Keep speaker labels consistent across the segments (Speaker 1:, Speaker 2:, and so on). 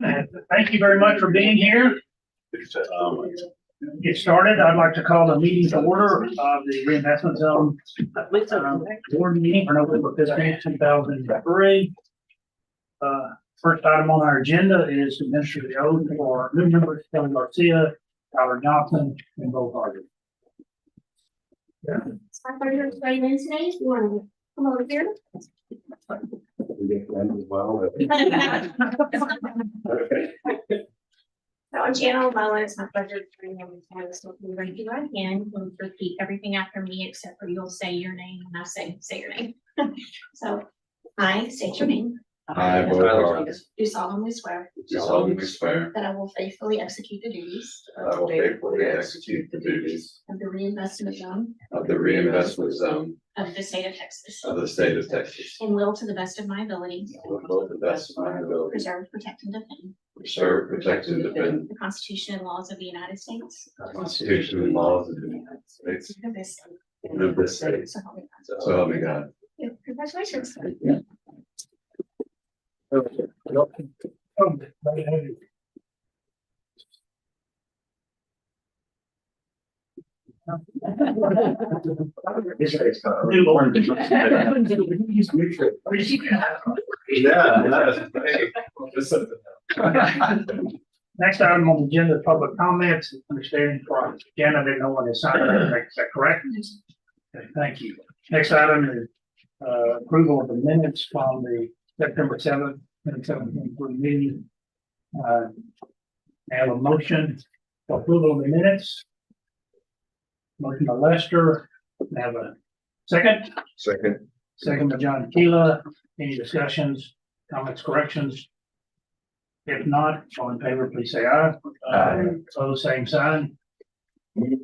Speaker 1: And thank you very much for being here. Get started. I'd like to call the meeting to order of the Reinvestment Zone board meeting for November 15th, 2003. First item on our agenda is to administer the oath for new members, Kelly Garcia, Tyler Johnson, and Bo Hardy.
Speaker 2: It's my pleasure to weigh in today. You want to come over here? So, Jana Lowen, it's my pleasure to bring everything this with you. Raise your right hand and repeat everything after me, except for you'll say your name and I say your name. So, I state your name.
Speaker 3: I,
Speaker 2: Do solemnly swear.
Speaker 3: do solemnly swear
Speaker 2: That I will faithfully execute the duties.
Speaker 3: that I will faithfully execute the duties
Speaker 2: Of the Reinvestment Zone.
Speaker 3: of the Reinvestment Zone
Speaker 2: Of the state of Texas.
Speaker 3: of the state of Texas.
Speaker 2: And will to the best of my ability.
Speaker 3: With both the best of my ability,
Speaker 2: Preserve, protect, and defend.
Speaker 3: preserve, protect, and defend
Speaker 2: The Constitution and laws of the United States.
Speaker 3: the Constitution and laws of the United States
Speaker 2: Of this state.
Speaker 3: and of this state.
Speaker 2: So help me God.
Speaker 3: So help me God.
Speaker 2: Congratulations.
Speaker 1: Next item on the agenda is public comments. Understanding for Jana didn't know when they signed it. Is that correct? Okay, thank you. Next item is approval of the minutes from the September 7th, 2017 meeting. I have a motion for approval of the minutes. Motion by Lester. I have a second. Second by John Keela. Any discussions, comments, corrections? If not, all in favor, please say aye.
Speaker 3: Aye.
Speaker 1: Opposed, same sign. Okay,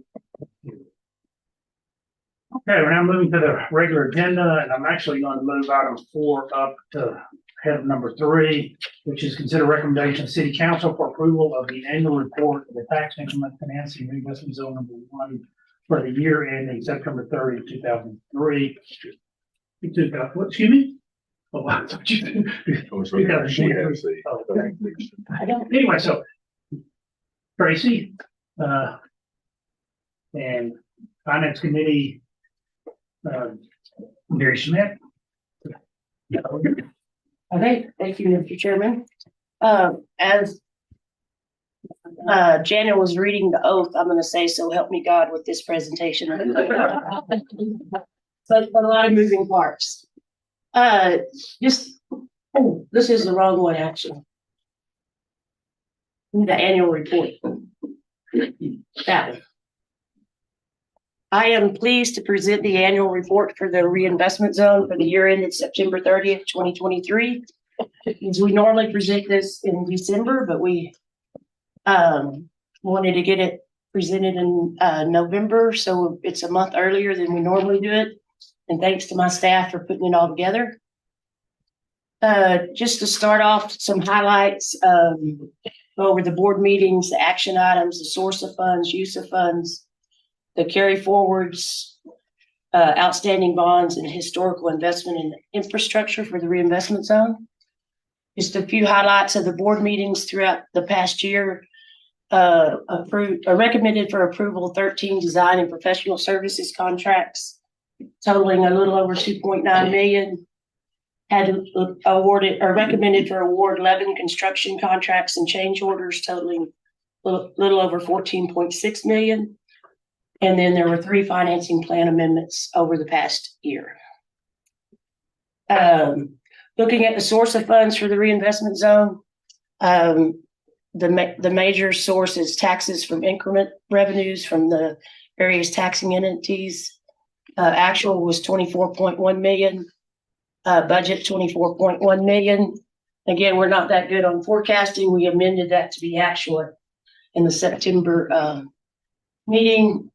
Speaker 1: we're now moving to the regular agenda, and I'm actually going to move item 4 up to head of number 3, which is consider recommendation of City Council for approval of the annual report of the tax increment financing reinvestment zone number 1 for the year ending September 30, 2003. You took out, what, excuse me? Oh, I thought you did. Oh, okay. Anyway, so Tracy, and Finance Committee, Mary Schmidt.
Speaker 4: Okay, thank you, Mr. Chairman. As Janet was reading the oath, I'm gonna say, so help me God with this presentation. But a lot of moving parts. This is the wrong one, actually. The annual report. That one. I am pleased to present the annual report for the reinvestment zone for the year ended September 30th, 2023. We normally present this in December, but we wanted to get it presented in November, so it's a month earlier than we normally do it. And thanks to my staff for putting it all together. Just to start off, some highlights over the board meetings, the action items, the source of funds, use of funds, the carry forwards, outstanding bonds, and historical investment in infrastructure for the reinvestment zone. Just a few highlights of the board meetings throughout the past year. Recommended for approval 13 design and professional services contracts totaling a little over 2.9 million. Had awarded or recommended for award 11 construction contracts and change orders totaling a little over 14.6 million. And then there were 3 financing plan amendments over the past year. Looking at the source of funds for the reinvestment zone, the major source is taxes from increment revenues from the various taxing entities. Actual was 24.1 million, budget 24.1 million. Again, we're not that good on forecasting. We amended that to be actual in the September meeting.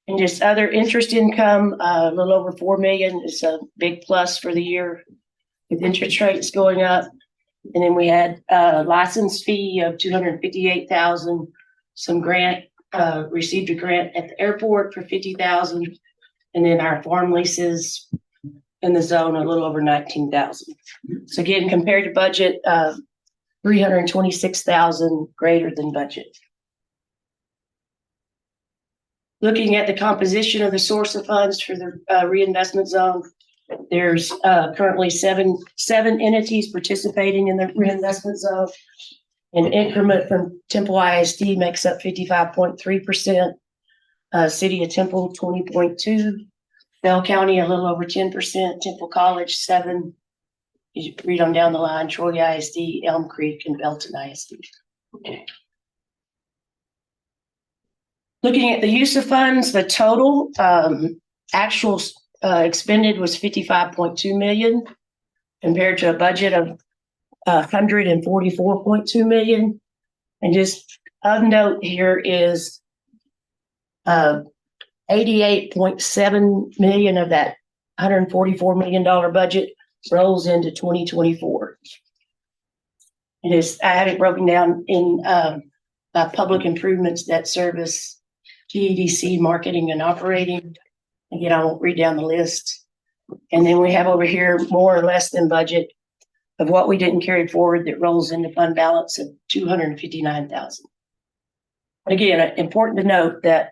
Speaker 4: And just other interest income, a little over 4 million is a big plus for the year with interest rates going up. And then we had a license fee of 258,000, some grant, received a grant at the airport for 50,000. And then our farm leases in the zone, a little over 19,000. So again, compared to budget, $326,000 greater than budget. Looking at the composition of the source of funds for the reinvestment zone, there's currently seven entities participating in the reinvestment zone. An increment from Temple ISD makes up 55.3%. City of Temple, 20.2%. Bell County, a little over 10%. Temple College, 7%. You read on down the line, Troy ISD, Elm Creek, and Belton ISD. Looking at the use of funds, the total actual expended was $55.2 million compared to a budget of $144.2 million. And just of note here is $88.7 million of that $144 million budget rolls into 2024. I have it broken down in public improvements, debt service, GEDC, marketing and operating. Again, I won't read down the list. And then we have over here more or less than budget of what we didn't carry forward that rolls into fund balance of $259,000. Again, important to note that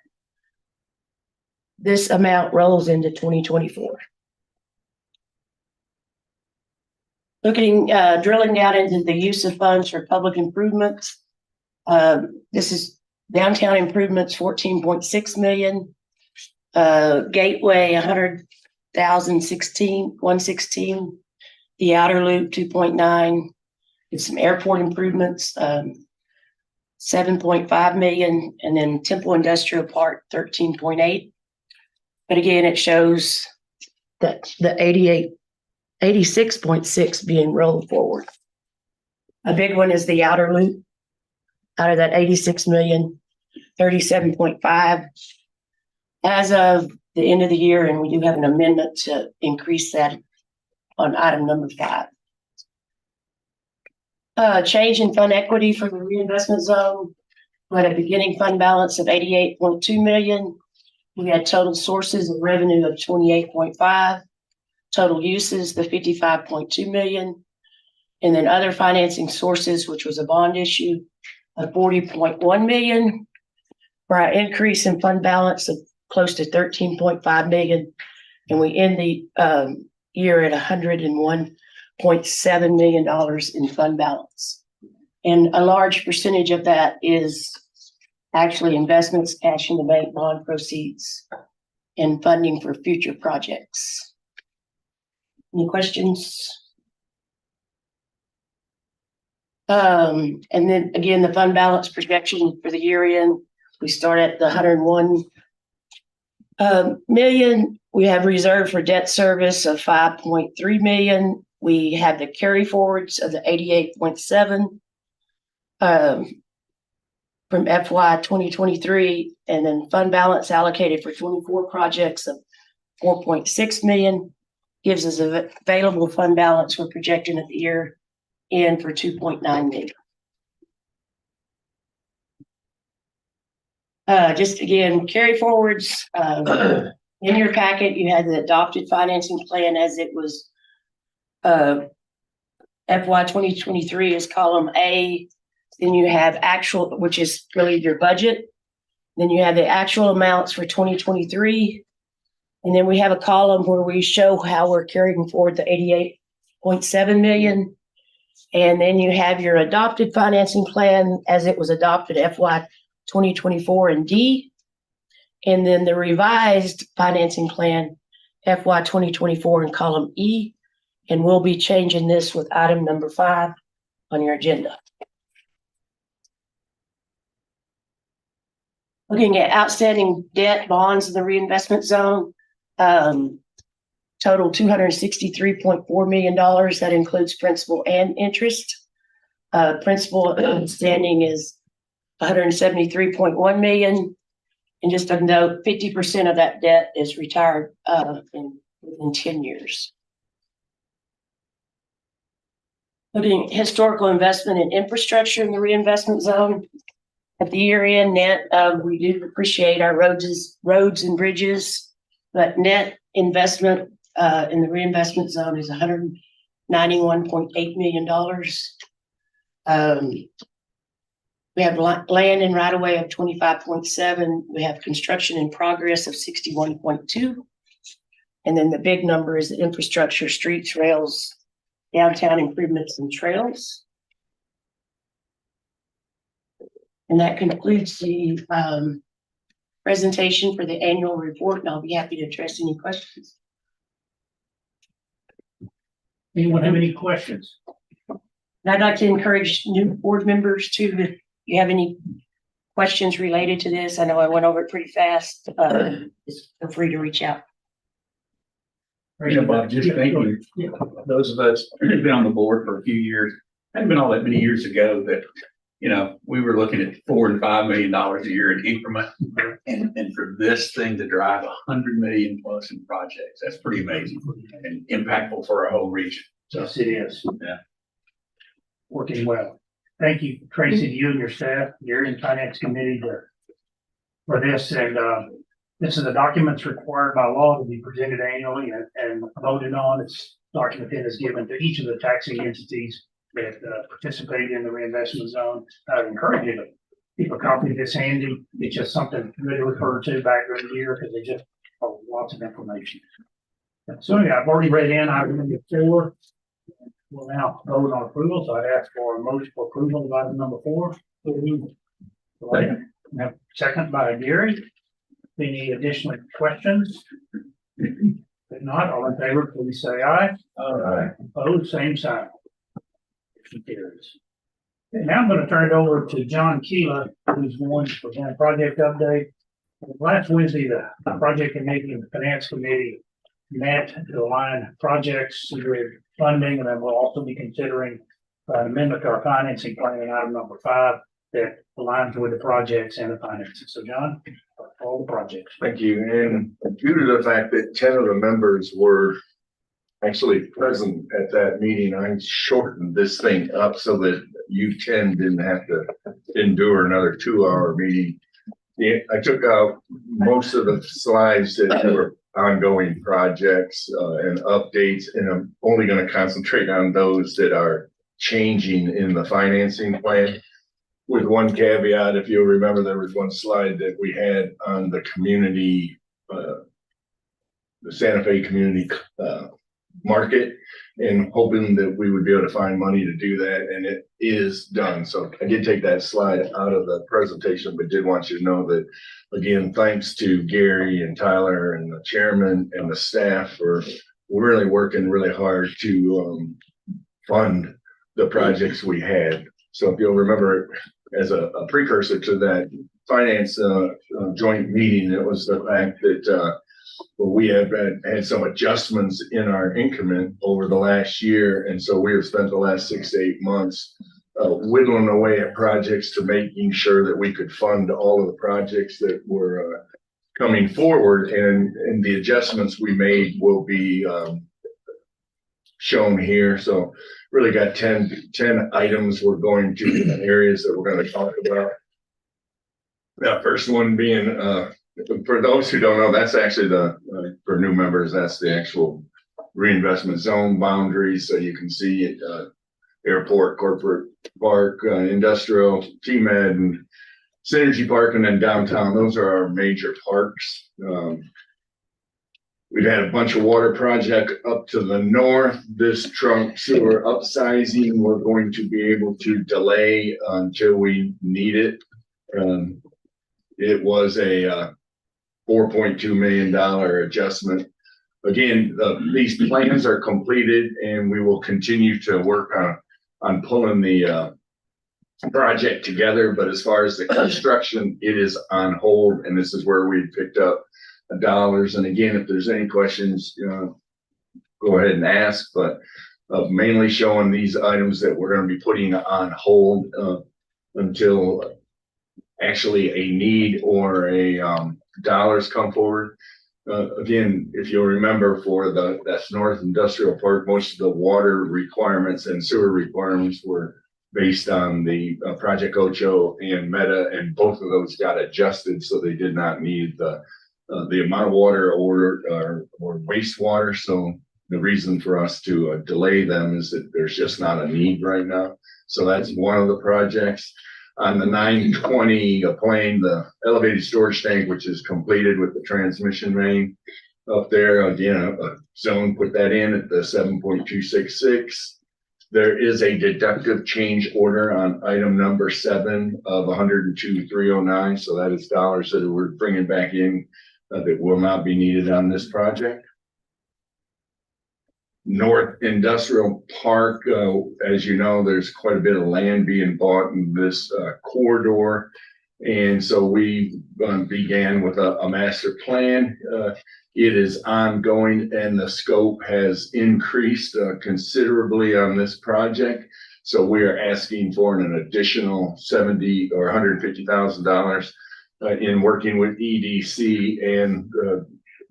Speaker 4: this amount rolls into 2024. Drilling down into the use of funds for public improvements. This is downtown improvements, $14.6 million. Gateway, $116,000. The outer loop, 2.9. It's some airport improvements, 7.5 million, and then Temple Industrial Park, 13.8. But again, it shows that the 86.6 being rolled forward. A big one is the outer loop. Out of that 86 million, 37.5 as of the end of the year, and we do have an amendment to increase that on item number 5. Change in fund equity for the reinvestment zone. We had a beginning fund balance of 88.2 million. We had total sources of revenue of 28.5. Total uses, the 55.2 million. And then other financing sources, which was a bond issue of 40.1 million, for an increase in fund balance of close to 13.5 million. And we end the year at $101.7 million in fund balance. And a large percentage of that is actually investments, cash in the bank, bond proceeds, and funding for future projects. Any questions? And then again, the fund balance projection for the year end, we start at the 101 million. We have reserve for debt service of 5.3 million. We have the carry forwards of the 88.7 from FY 2023, and then fund balance allocated for 24 projects of 4.6 million gives us an available fund balance we're projecting at the year end for 2.9 million. Just again, carry forwards. In your packet, you had the adopted financing plan as it was FY 2023 is column A. Then you have actual, which is really your budget. Then you have the actual amounts for 2023. And then we have a column where we show how we're carrying forward the 88.7 million. And then you have your adopted financing plan as it was adopted FY 2024 in D. And then the revised financing plan FY 2024 in column E. And we'll be changing this with item number 5 on your agenda. Looking at outstanding debt bonds in the reinvestment zone, total $263.4 million. That includes principal and interest. Principal outstanding is $173.1 million. And just a note, 50% of that debt is retired within 10 years. Looking at historical investment in infrastructure in the reinvestment zone. At the year end net, we do appreciate our roads and bridges, but net investment in the reinvestment zone is $191.8 million. We have land and right of way of 25.7. We have construction in progress of 61.2. And then the big number is the infrastructure, streets, rails, downtown improvements and trails. And that concludes the presentation for the annual report, and I'll be happy to address any questions.
Speaker 1: Anyone have any questions?
Speaker 4: And I'd like to encourage new board members to, if you have any questions related to this, I know I went over it pretty fast, just feel free to reach out.
Speaker 5: Yeah, Bob, just thank you. Those of us who've been on the board for a few years, hadn't been all that many years ago that, we were looking at $4 and $5 million a year in increment. And for this thing to drive 100 million plus in projects, that's pretty amazing and impactful for our whole region. So,
Speaker 1: Yes, it is.
Speaker 5: yeah.
Speaker 1: Working well. Thank you, Tracy, to you and your staff, your in finance committee for this. And this is the documents required by law to be presented annually and voted on. It's document that is given to each of the taxing entities that participate in the reinvestment zone. I encourage you to keep a copy of this handy. It's just something good to refer to back during the year because they just hold lots of information. So yeah, I've already read in item number 4. We'll now vote on approval. So I'd ask for a motion for approval of item number 4. Second by Gary. Any additional questions? If not, all in favor, please say aye.
Speaker 3: Aye.
Speaker 1: Opposed, same sign. Motion carries. Okay, now I'm going to turn it over to John Keela, who's going to present a project update. Last Wednesday, the project committee and the finance committee met to align projects with funding, and then we'll also be considering an amendment to our financing plan in item number 5 that aligns with the projects and the financing. So John, all the projects.
Speaker 6: Thank you. And due to the fact that 10 of the members were actually present at that meeting, I shortened this thing up so that you 10 didn't have to endure another 2-hour meeting. Yeah, I took out most of the slides that were ongoing projects and updates, and I'm only going to concentrate on those that are changing in the financing plan. With one caveat, if you'll remember, there was one slide that we had on the community, the Santa Fe community market, and hoping that we would be able to find money to do that, and it is done. So I did take that slide out of the presentation, but did want you to know that, again, thanks to Gary and Tyler and the chairman and the staff for really working really hard to fund the projects we had. So if you'll remember, as a precursor to that finance joint meeting, it was the fact that we have had some adjustments in our increment over the last year. And so we have spent the last 6 to 8 months whittling away at projects to making sure that we could fund all of the projects that were coming forward. And the adjustments we made will be shown here. So really got 10 items we're going to areas that we're going to talk about. The first one being, for those who don't know, that's actually for new members, that's the actual reinvestment zone boundaries. So you can see it, airport, corporate park, industrial, TMed, and Synergy Park, and then downtown. Those are our major parks. We've had a bunch of water project up to the north. This trunk sewer upsizing, we're going to be able to delay until we need it. It was a $4.2 million adjustment. Again, these plans are completed, and we will continue to work on pulling the project together. But as far as the construction, it is on hold, and this is where we picked up dollars. And again, if there's any questions, go ahead and ask, but mainly showing these items that we're going to be putting on hold until actually a need or a dollars come forward. Again, if you'll remember, for that's North Industrial Park, most of the water requirements and sewer requirements were based on the Project Ocho and Meta, and both of those got adjusted, so they did not need the amount of water or wastewater. So The reason for us to delay them is that there's just not a need right now. So that's one of the projects. On the 920 plane, the elevated storage tank, which is completed with the transmission main up there, again, a zone put that in at the 7.266. There is a deductive change order on item number 7 of 102,309. So that is dollars that we're bringing back in that will not be needed on this project. North Industrial Park, as you know, there's quite a bit of land being bought in this corridor. And so we began with a master plan. It is ongoing and the scope has increased considerably on this project. So we are asking for an additional $70,000 or $150,000 in working with EDC, and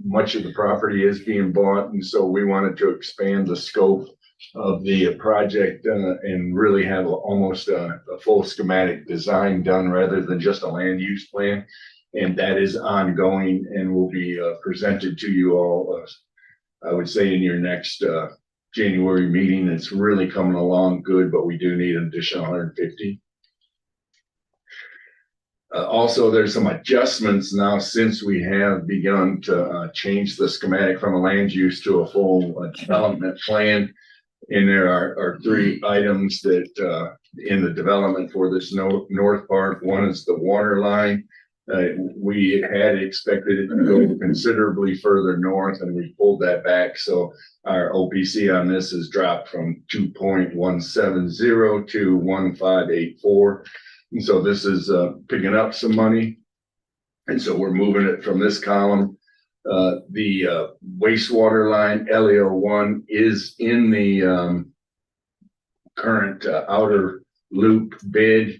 Speaker 6: much of the property is being bought. And so we wanted to expand the scope of the project and really have almost a full schematic design done rather than just a land use plan. And that is ongoing and will be presented to you all, I would say, in your next January meeting. It's really coming along good, but we do need an additional 150. Also, there's some adjustments now since we have begun to change the schematic from a land use to a full development plan. And there are 3 items that in the development for this north part. One is the water line. We had expected it to go considerably further north and we pulled that back. So our OPC on this has dropped from 2.170 to 1584. And so this is picking up some money. And so we're moving it from this column. The wastewater line, LEO1, is in the current outer loop bid.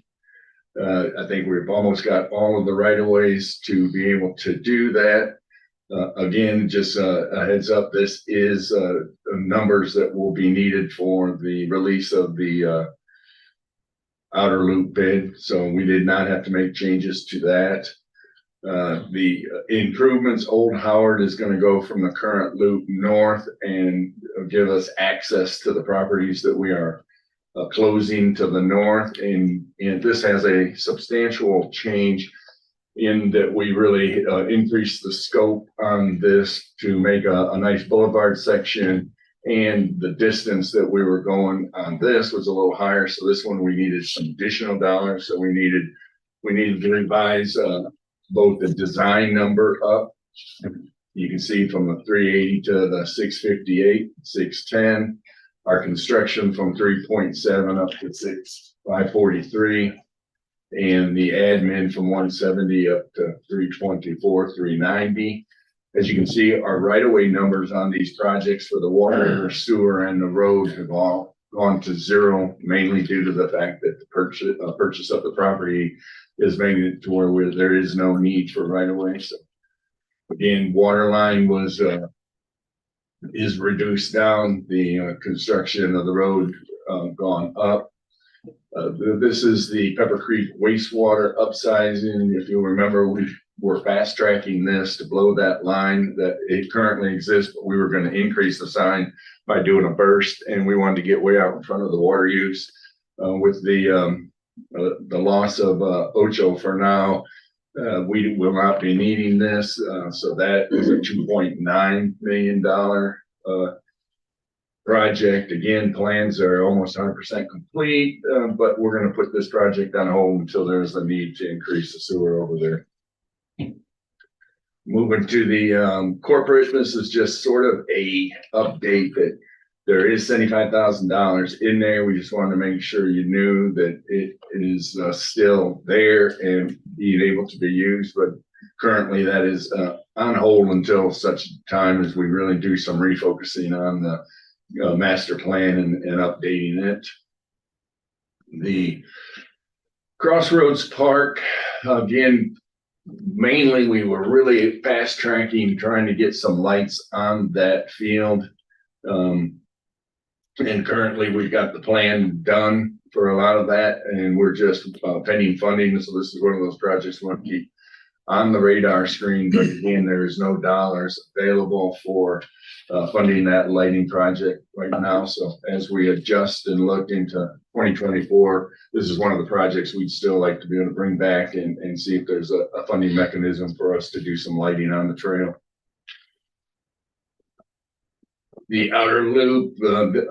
Speaker 6: I think we've almost got all of the right of ways to be able to do that. Again, just a heads up, this is numbers that will be needed for the release of the outer loop bid. So we did not have to make changes to that. The improvements, Old Howard is going to go from the current loop north and give us access to the properties that we are closing to the north. And this has a substantial change in that we really increased the scope on this to make a nice boulevard section. And the distance that we were going on this was a little higher. So this one, we needed some additional dollars. So we needed to revise both the design number up. You can see from the 380 to the 658, 610, our construction from 3.7 up to 543, and the admin from 170 up to 324, 390. As you can see, our right-of-way numbers on these projects for the water, sewer, and the road have all gone to 0, mainly due to the fact that the purchase of the property is making it to where there is no need for right-of-way. So again, water line is reduced down. The construction of the road gone up. This is the Pepper Creek wastewater upsizing. If you'll remember, we're fast tracking this to blow that line that it currently exists, but we were going to increase the sign by doing a burst, and we wanted to get way out in front of the water use. With the loss of Ocho for now, we will not be needing this. So that is a $2.9 million project. Again, plans are almost 100% complete, but we're going to put this project on hold until there's a need to increase the sewer over there. Moving to the corporate, this is just sort of a update that there is $75,000 in there. We just wanted to make sure you knew that it is still there and being able to be used, but currently that is on hold until such time as we really do some refocusing on the master plan and updating it. The Crossroads Park, again, mainly we were really fast tracking, trying to get some lights on that field. And currently we've got the plan done for a lot of that, and we're just pending funding. So this is one of those projects we want to keep on the radar screen, but again, there is no dollars available for funding that lighting project right now. So as we adjust and look into 2024, this is one of the projects we'd still like to be able to bring back and see if there's a funding mechanism for us to do some lighting on the trail. The outer loop,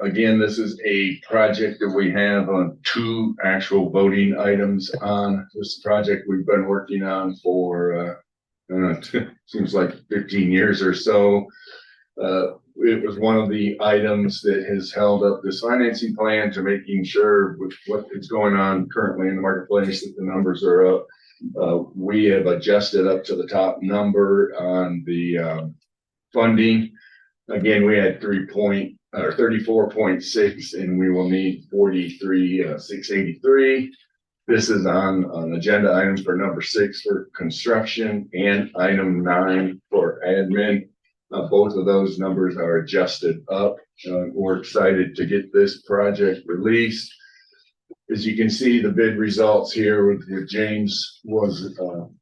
Speaker 6: again, this is a project that we have on 2 actual voting items on. This project we've been working on for, I don't know, seems like 15 years or so. It was one of the items that has held up this financing plan to making sure with what is going on currently in the marketplace that the numbers are up. We have adjusted up to the top number on the funding. Again, we had 34.6 and we will need 43,683. This is on an agenda item for number 6 for construction and item 9 for admin. Both of those numbers are adjusted up. We're excited to get this project released. As you can see, the bid results here with James was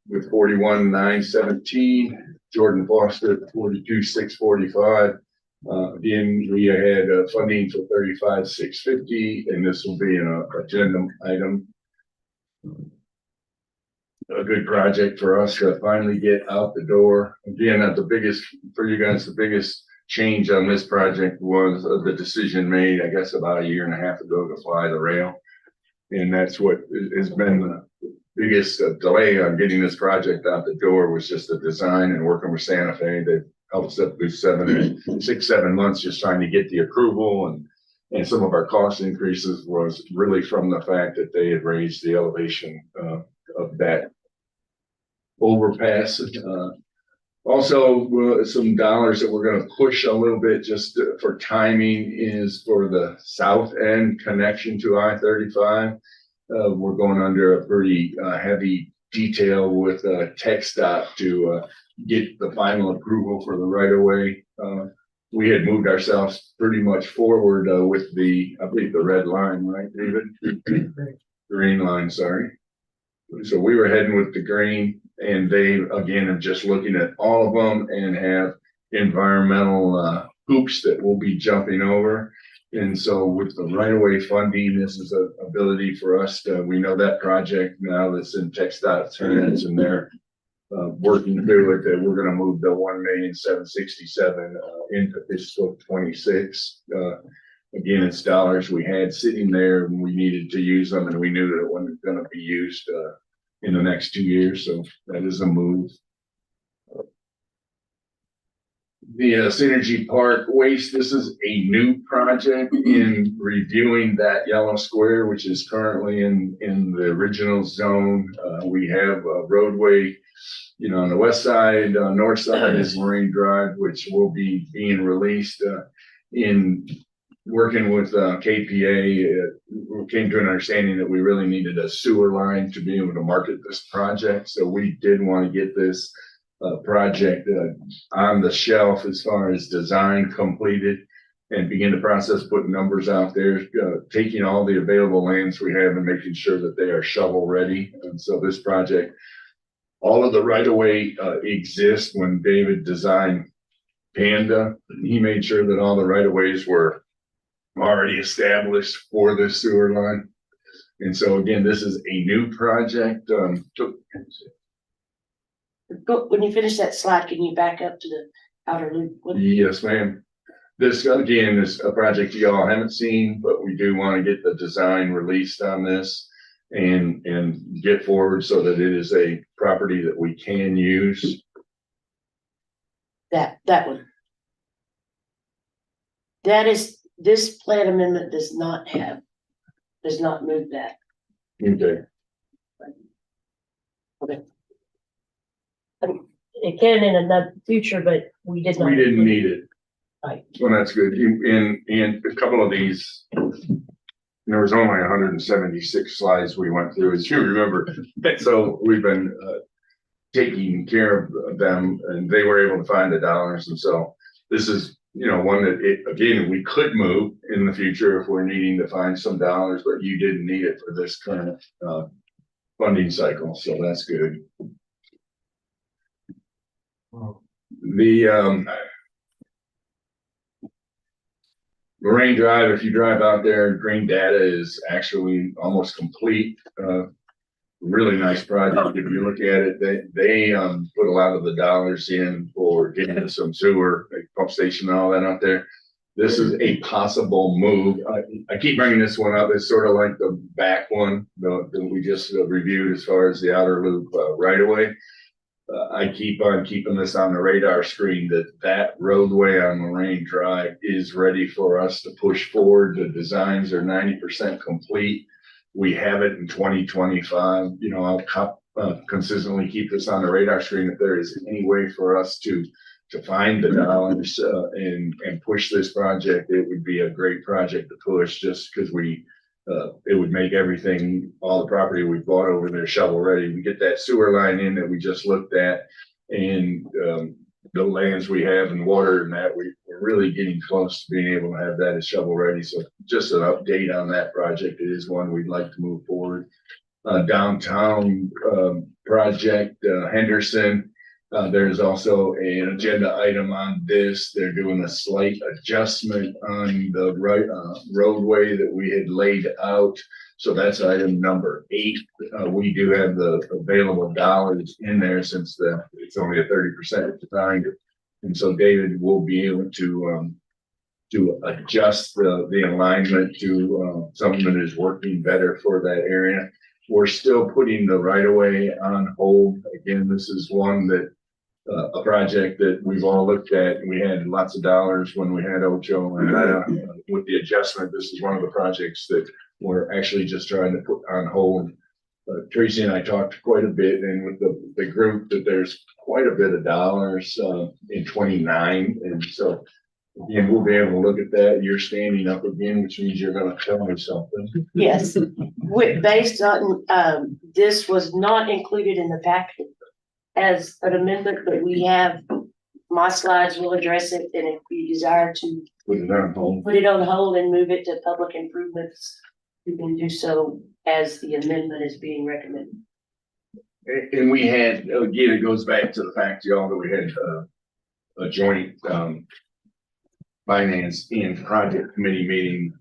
Speaker 6: with 41,917. Jordan Foster, 42,645. Again, we had funding for 35,650, and this will be an agenda item. A good project for us to finally get out the door. Again, the biggest for you guys, the biggest change on this project was the decision made, I guess, about a year and a half ago to fly the rail, and that's what has been the biggest delay on getting this project out the door was just the design and working with Santa Fe. They helped us up through 7 months just trying to get the approval, and some of our cost increases was really from the fact that they had raised the elevation of that overpass. Also, some dollars that we're going to push a little bit just for timing is for the south end connection to I-35. We're going under a pretty heavy detail with TxDOT to get the final approval for the right of way. We had moved ourselves pretty much forward with I believe the red line, right, David? Green line, sorry. So we were heading with the green, and they again are just looking at all of them and have environmental hoops that we'll be jumping over. And so with the right-of-way funding, this is an ability for us to, we know that project now that's in TxDOT's hands and they're working through it, that we're going to move the 1,767,000 into fiscal 26. Again, it's dollars we had sitting there and we needed to use them, and we knew that it wasn't going to be used in the next 2 years. So that is a move. The Synergy Park Waste, this is a new project in reviewing that yellow square, which is currently in the original zone. We have a roadway, on the west side, north side is Marine Drive, which will be being released in working with KPA. We came to an understanding that we really needed a sewer line to be able to market this project. So we did want to get this project on the shelf as far as design completed and begin the process, putting numbers out there, taking all the available lands we have and making sure that they are shovel ready. And so this project, all of the right-of-way exists. When David designed Panda, he made sure that all the right-of-ways were already established for the sewer line. And so again, this is a new project.
Speaker 4: When you finish that slide, can you back up to the outer loop?
Speaker 6: Yes, ma'am. This again is a project you all haven't seen, but we do want to get the design released on this and get forward so that it is a property that we can use.
Speaker 4: That one. This plan amendment does not move that.
Speaker 6: Okay.
Speaker 4: Okay. It can in another future, but we did not.
Speaker 6: We didn't need it.
Speaker 4: Right.
Speaker 6: Well, that's good. In a couple of these, there was only 176 slides we went through, as you remember. So we've been taking care of them, and they were able to find the dollars. And so this is, one that again, we could move in the future if we're needing to find some dollars, but you didn't need it for this current funding cycle. So that's good. The Marine Drive, if you drive out there, green data is actually almost complete. Really nice project. If you look at it, they put a lot of the dollars in for getting some sewer, like pump station and all that out there. This is a possible move. I keep bringing this one up. It's sort of like the back one that we just reviewed as far as the outer loop right away. I keep on keeping this on the radar screen that roadway on Marine Drive is ready for us to push forward. The designs are 90% complete. We have it in 2025. You know, I'll consistently keep this on the radar screen. If there is any way for us to find the dollars and push this project, it would be a great project to push, just because it would make everything, all the property we bought over there shovel ready. We get that sewer line in that we just looked at, and the lands we have and water and that, we're really getting close to being able to have that as shovel ready. So just an update on that project. It is one we'd like to move forward. Downtown project, Henderson. There's also an agenda item on this. They're doing a slight adjustment on the roadway that we had laid out. So that's item number 8. We do have the available dollars in there since it's only a 30% design. And so David will be able to adjust the alignment to something that is working better for that area. We're still putting the right of way on hold. Again, this is one that a project that we've all looked at. We had lots of dollars when we had Ocho, and with the adjustment, this is one of the projects that we're actually just trying to put on hold. Tracy and I talked quite a bit, and with the group, that there's quite a bit of dollars in 29, and so again, we'll be able to look at that. You're standing up again, which means you're going to tell me something.
Speaker 4: Yes, based on, this was not included in the packet as an amendment, but we have, my slides will address it, and if you desire to
Speaker 6: Put it on hold.
Speaker 4: put it on hold and move it to public improvements, you can do so as the amendment is being recommended.
Speaker 6: And we had, again, it goes back to the fact, y'all, that we had a joint finance and project committee meeting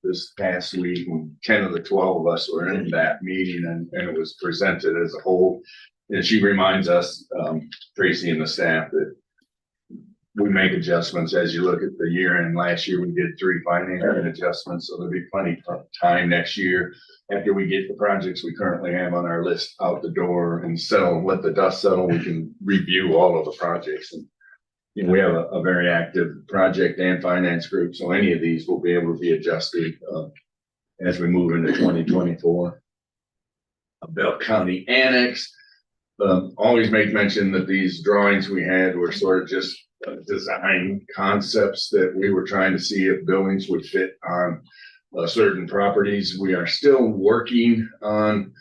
Speaker 6: this past week, and 10 of the 12 of us were in that meeting, and it was presented as a whole. And she reminds us, Tracy and the staff, that we make adjustments as you look at the year. And last year we did 3 financing adjustments, so there'll be plenty of time next year after we get the projects we currently have on our list out the door and let the dust settle. We can review all of the projects, and you know, we have a very active project and finance group, so any of these will be able to be adjusted as we move into 2024. Bell County Annex. Always make mention that these drawings we had were sort of just design concepts that we were trying to see if buildings would fit on certain properties. We are still working on,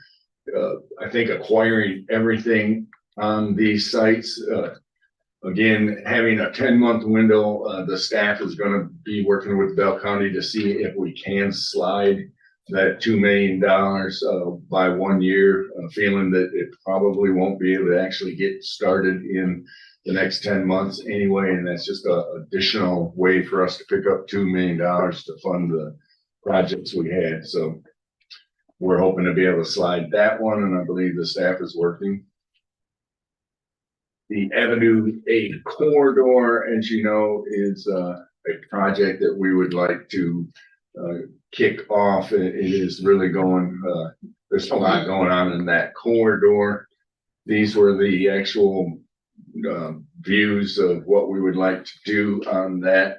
Speaker 6: I think, acquiring everything on these sites. Again, having a 10-month window, the staff is going to be working with Bell County to see if we can slide that $2 million by 1 year, feeling that it probably won't be able to actually get started in the next 10 months anyway. And that's just an additional way for us to pick up $2 million to fund the projects we had. So we're hoping to be able to slide that one, and I believe the staff is working. The Avenue 8 corridor, as you know, is a project that we would like to kick off. It is really going, there's a lot going on in that corridor. These were the actual views of what we would like to do on that.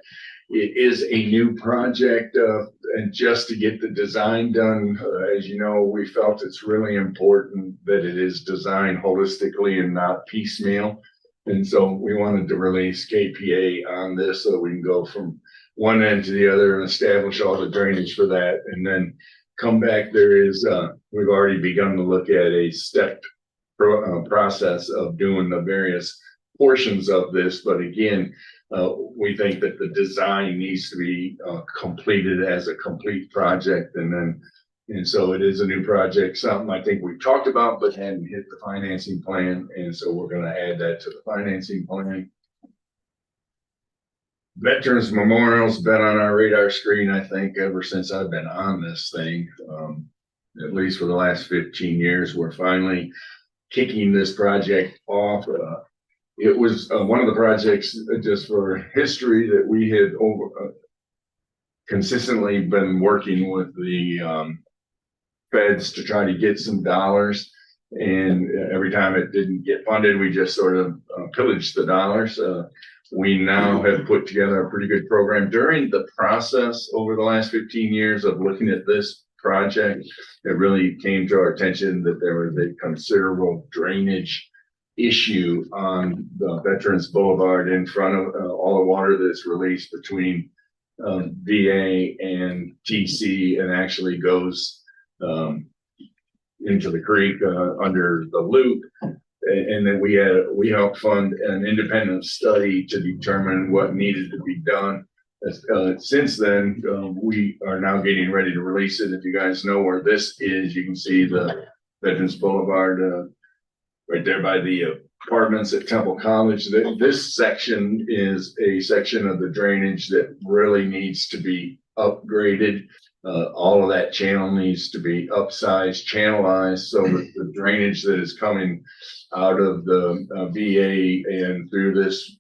Speaker 6: It is a new project, and just to get the design done, as you know, we felt it's really important that it is designed holistically and not piecemeal. And so we wanted to release KPA on this so we can go from one end to the other and establish all the drainage for that, and then come back. There is, we've already begun to look at a stepped process of doing the various portions of this. But again, we think that the design needs to be completed as a complete project, and then And so it is a new project, something I think we've talked about, but hadn't hit the financing plan. And so we're gonna add that to the financing plan. Veterans Memorial's been on our radar screen, I think, ever since I've been on this thing. At least for the last 15 years, we're finally kicking this project off. It was one of the projects, just for history, that we had consistently been working with the feds to try to get some dollars. And every time it didn't get funded, we just sort of pillaged the dollars. We now have put together a pretty good program. During the process over the last 15 years of looking at this project, it really came to our attention that there was a considerable drainage issue on the Veterans Boulevard in front of all the water that's released between VA and TC, and actually goes into the creek under the loop. And then we helped fund an independent study to determine what needed to be done. Since then, we are now getting ready to release it. If you guys know where this is, you can see the Veterans Boulevard right there by the apartments at Temple College. This section is a section of the drainage that really needs to be upgraded. All of that channel needs to be upsized, channelized, so that the drainage that is coming out of the VA and through this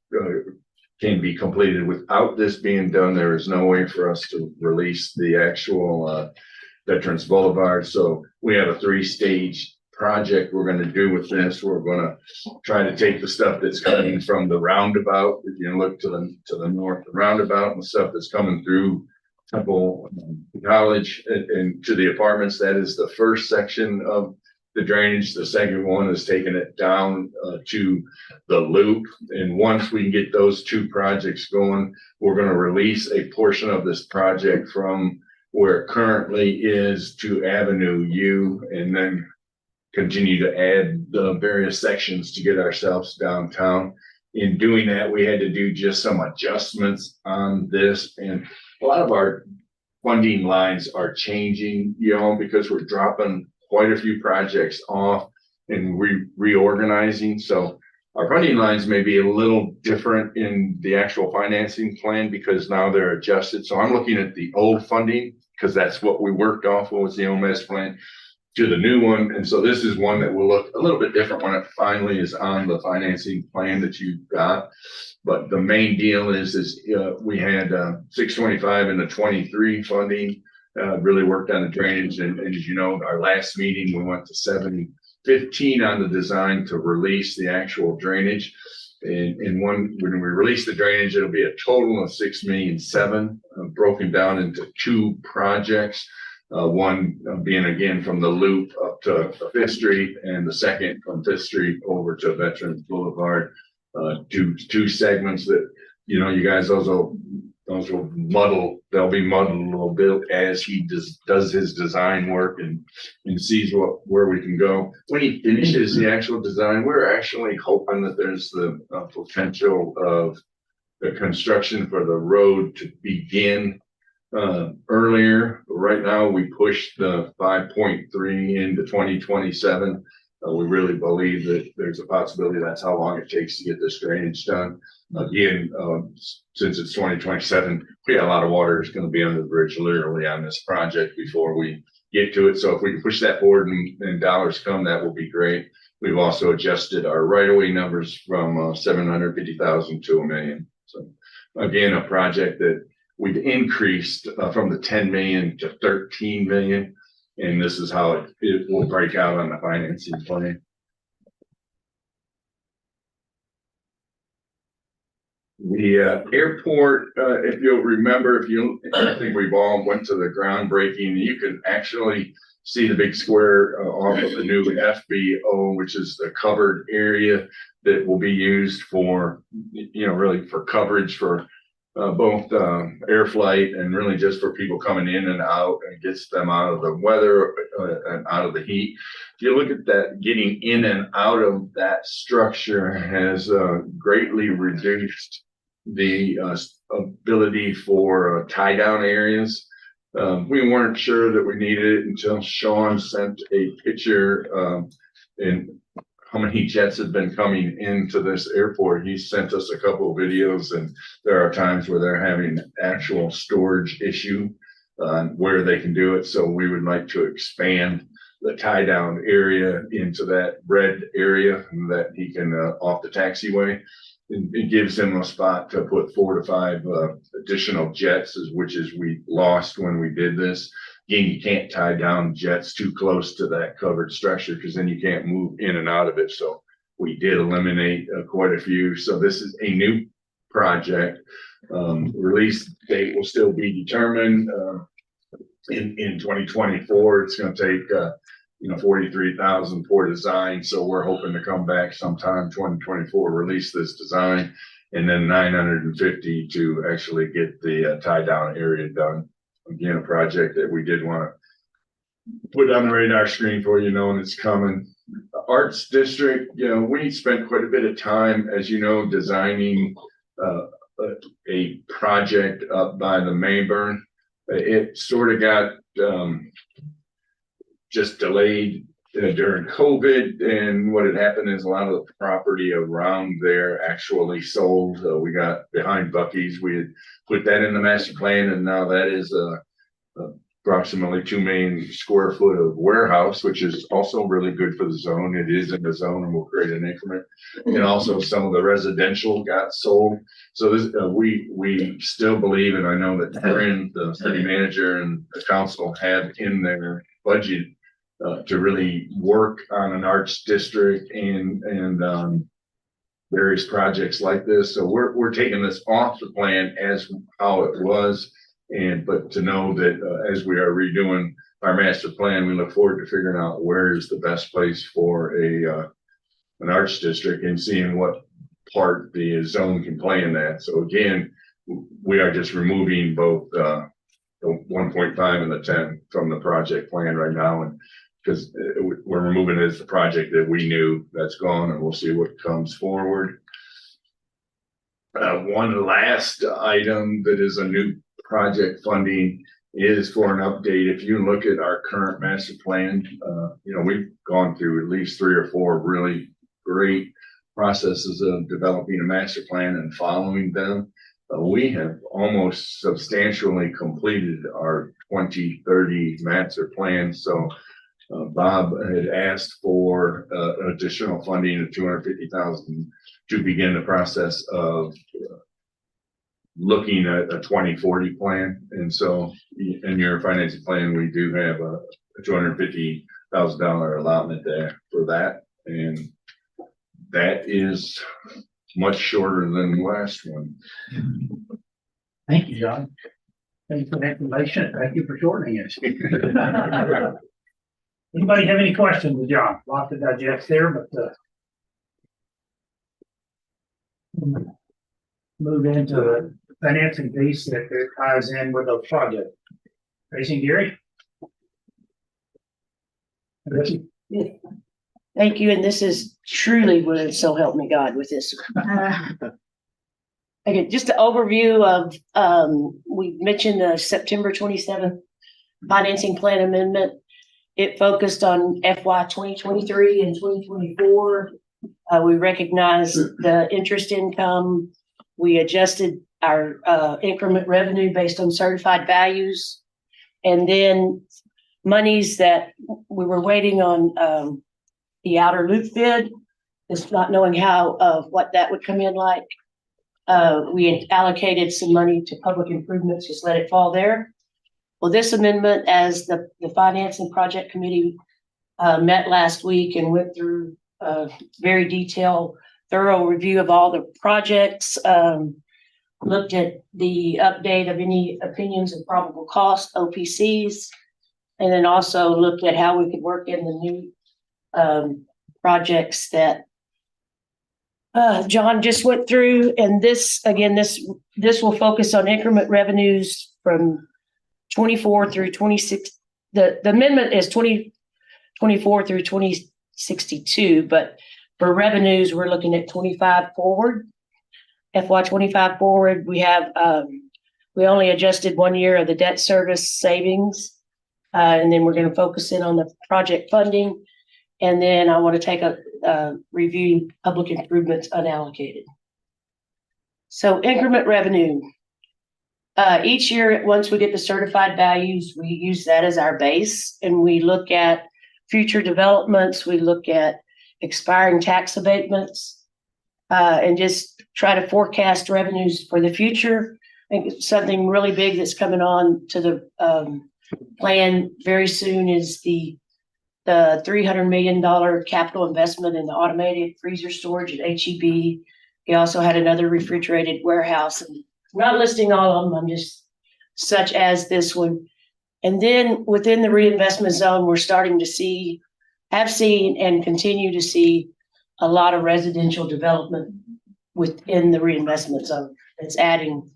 Speaker 6: can be completed. Without this being done, there is no way for us to release the actual Veterans Boulevard. So we have a 3-stage project we're going to do with this. We're going to try to take the stuff that's coming from the roundabout. If you look to the north, the roundabout, and the stuff that's coming through Temple College and to the apartments, that is the first section of the drainage. The second one is taking it down to the loop. And once we get those two projects going, we're going to release a portion of this project from where it currently is to Avenue U, and then continue to add the various sections to get ourselves downtown. In doing that, we had to do just some adjustments on this, and a lot of our funding lines are changing, because we're dropping quite a few projects off and reorganizing. So our funding lines may be a little different in the actual financing plan because now they're adjusted. So I'm looking at the old funding because that's what we worked off of, was the OMS plan, to the new one. And so this is one that will look a little bit different when it finally is on the financing plan that you've got. But the main deal is we had 625 in the 23 funding, really worked on the drainage. And as you know, our last meeting, we went to 715 on the design to release the actual drainage. And when we release the drainage, it'll be a total of 6,000,007, broken down into 2 projects. One being again from the loop up to 5th Street, and the second from 5th Street over to Veterans Boulevard. Two segments that, you guys, those will muddle, they'll be muddled a little bit as he does his design work and sees where we can go. When he finishes the actual design, we're actually hoping that there's the potential of the construction for the road to begin earlier. Right now, we pushed the 5.3 into 2027. We really believe that there's a possibility that's how long it takes to get this drainage done. Again, since it's 2027, we got a lot of water is going to be under the bridge literally on this project before we get to it. So if we can push that forward and dollars come, that will be great. We've also adjusted our right-of-way numbers from 750,000 to $1 million. So again, a project that we've increased from the 10 million to 13 million. And this is how it will break out on the financing plan. The airport, if you'll remember, I think we've all went to the groundbreaking. You can actually see the big square off of the new FBO, which is the covered area that will be used for, really for coverage for both air flight and really just for people coming in and out, and gets them out of the weather and out of the heat. If you look at that, getting in and out of that structure has greatly reduced the ability for tie down areas. We weren't sure that we needed it until Sean sent a picture, and how many jets have been coming into this airport. He sent us a couple of videos, and there are times where they're having actual storage issue where they can do it. So we would like to expand the tie down area into that red area that he can off the taxiway. It gives him a spot to put 4 to 5 additional jets, which is we lost when we did this. Again, you can't tie down jets too close to that covered structure because then you can't move in and out of it. So we did eliminate quite a few. So this is a new project. Release date will still be determined in 2024. It's going to take 43,000 for design. So we're hoping to come back sometime 2024, release this design, and then 950 to actually get the tie down area done. Again, a project that we did want to put on the radar screen for you, knowing it's coming. Arts District, we spent quite a bit of time, as you know, designing a project up by the Mayburn. It sort of got just delayed during COVID, and what had happened is a lot of the property around there actually sold. We got behind Bucky's. We had put that in the master plan, and now that is approximately 2 million square foot of warehouse, which is also really good for the zone. It is in the zone, and we'll create an increment. And also some of the residential got sold. So this, we still believe, and I know that Karen, the city manager, and the council have in their budget to really work on an arts district and various projects like this. So we're taking this off the plan as how it was, but to know that as we are redoing our master plan, we look forward to figuring out where is the best place for an arts district and seeing what part the zone can play in that. So again, we are just removing both the 1.5 and the 10 from the project plan right now, and because we're removing it as the project that we knew that's gone, and we'll see what comes forward. One last item that is a new project funding is for an update. If you look at our current master plan, we've gone through at least 3 or 4 really great processes of developing a master plan and following them. We have almost substantially completed our 2030 master plan. So Bob had asked for additional funding of $250,000 to begin the process of looking at a 2040 plan. And so in your financing plan, we do have a $250,000 allotment there for that. And that is much shorter than the last one.
Speaker 1: Thank you, John. Thank you for the information. Thank you for shortening it. Anybody have any questions, John? A lot to digest there, but move into the financing piece that ties in with the project. Racing Gary?
Speaker 4: Thank you, and this is truly what so help me God with this. Okay, just an overview of, we mentioned the September 27th financing plan amendment. It focused on FY 2023 and 2024. We recognized the interest income. We adjusted our increment revenue based on certified values. And then monies that we were waiting on the outer loop bid, just not knowing how what that would come in like. We had allocated some money to public improvements, just let it fall there. Well, this amendment, as the Finance and Project Committee met last week and went through a very detailed, thorough review of all the projects, looked at the update of any opinions of probable cost, OPCs, and then also looked at how we could work in the new projects that John just went through. And this, again, this will focus on increment revenues from 24 through 26. The amendment is 2024 through 2062, but for revenues, we're looking at 25 forward. FY 25 forward, we have We only adjusted 1 year of the debt service savings. And then we're going to focus in on the project funding. And then I want to take a review public improvements unallocated. So increment revenue. Each year, once we get the certified values, we use that as our base, and we look at future developments. We look at expiring tax abatements, and just try to forecast revenues for the future. I think something really big that's coming on to the plan very soon is the $300 million capital investment in the automated freezer storage at HEB. He also had another refrigerated warehouse, and I'm not listing all of them. I'm just such as this one. And then within the reinvestment zone, we're starting to have seen and continue to see a lot of residential development within the reinvestment zone. It's adding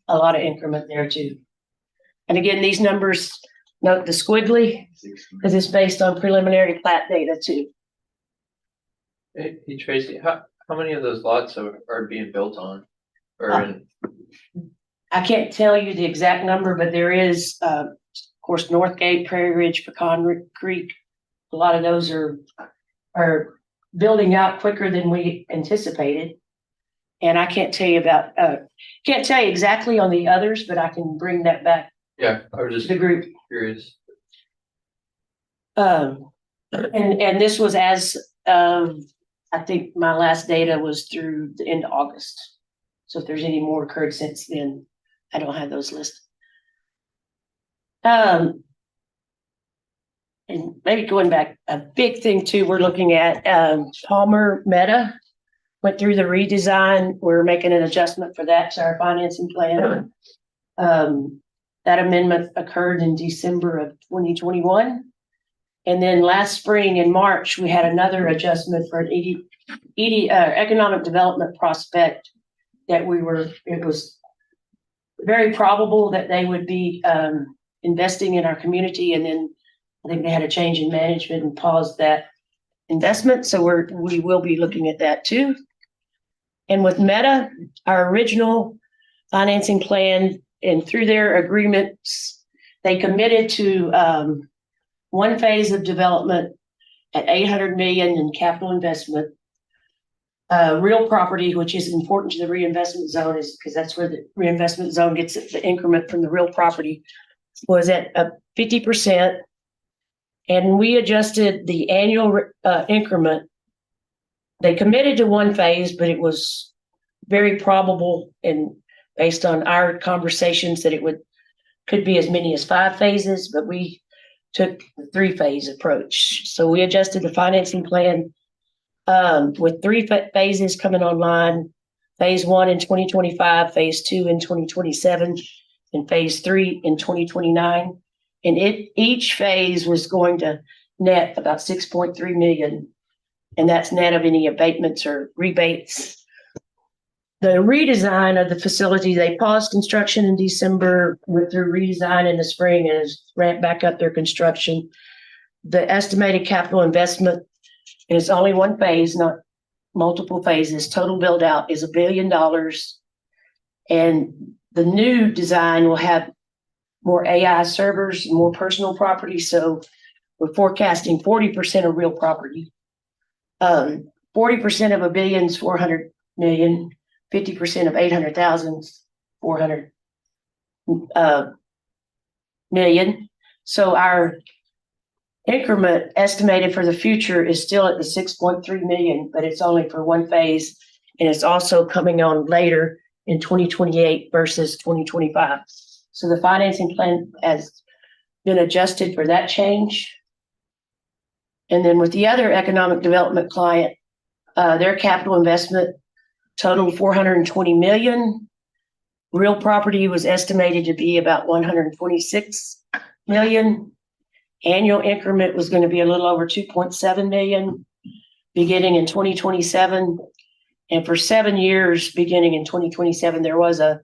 Speaker 4: a lot of increment there too. And again, these numbers, note the squiggly, because it's based on preliminary plat data too.
Speaker 7: Hey, Tracy, how many of those lots are being built on? Or in,
Speaker 4: I can't tell you the exact number, but there is, of course, Northgate, Prairie Ridge, Pecan Creek. A lot of those are building out quicker than we anticipated. And I can't tell you exactly on the others, but I can bring that back
Speaker 7: yeah, I was
Speaker 4: to
Speaker 7: just
Speaker 4: the group.
Speaker 7: curious.
Speaker 4: And this was as I think my last data was through the end of August. So if there's any more occurred since then, I don't have those listed. And maybe going back, a big thing too, we're looking at Palmer Meta went through the redesign. We're making an adjustment for that to our financing plan. That amendment occurred in December of 2021. And then last spring in March, we had another adjustment for an economic development prospect that it was very probable that they would be investing in our community. And then I think they had a change in management and paused that investment. So we will be looking at that too. And with Meta, our original financing plan, and through their agreements, they committed to one phase of development at $800 million in capital investment. Real property, which is important to the reinvestment zone, is because that's where the reinvestment zone gets the increment from the real property, was at 50%. And we adjusted the annual increment. They committed to one phase, but it was very probable, and based on our conversations, that could be as many as 5 phases, but we took the 3-phase approach. So we adjusted the financing plan with 3 phases coming online: phase 1 in 2025, phase 2 in 2027, and phase 3 in 2029. And each phase was going to net about $6.3 million, and that's net of any abatements or rebates. The redesign of the facility, they paused construction in December, went through redesign in the spring, and has ramped back up their construction. The estimated capital investment, and it's only one phase, not multiple phases. Total build out is $1 billion. And the new design will have more AI servers, more personal property. So we're forecasting 40% of real property. 40% of $1 billion is $400 million. 50% of 800,000, 400 million. So our increment estimated for the future is still at the 6.3 million, but it's only for one phase. And it's also coming on later in 2028 versus 2025. So the financing plan has been adjusted for that change. And then with the other economic development client, their capital investment total $420 million. Real property was estimated to be about $126 million. Annual increment was going to be a little over $2.7 million, beginning in 2027. And for 7 years, beginning in 2027, there was a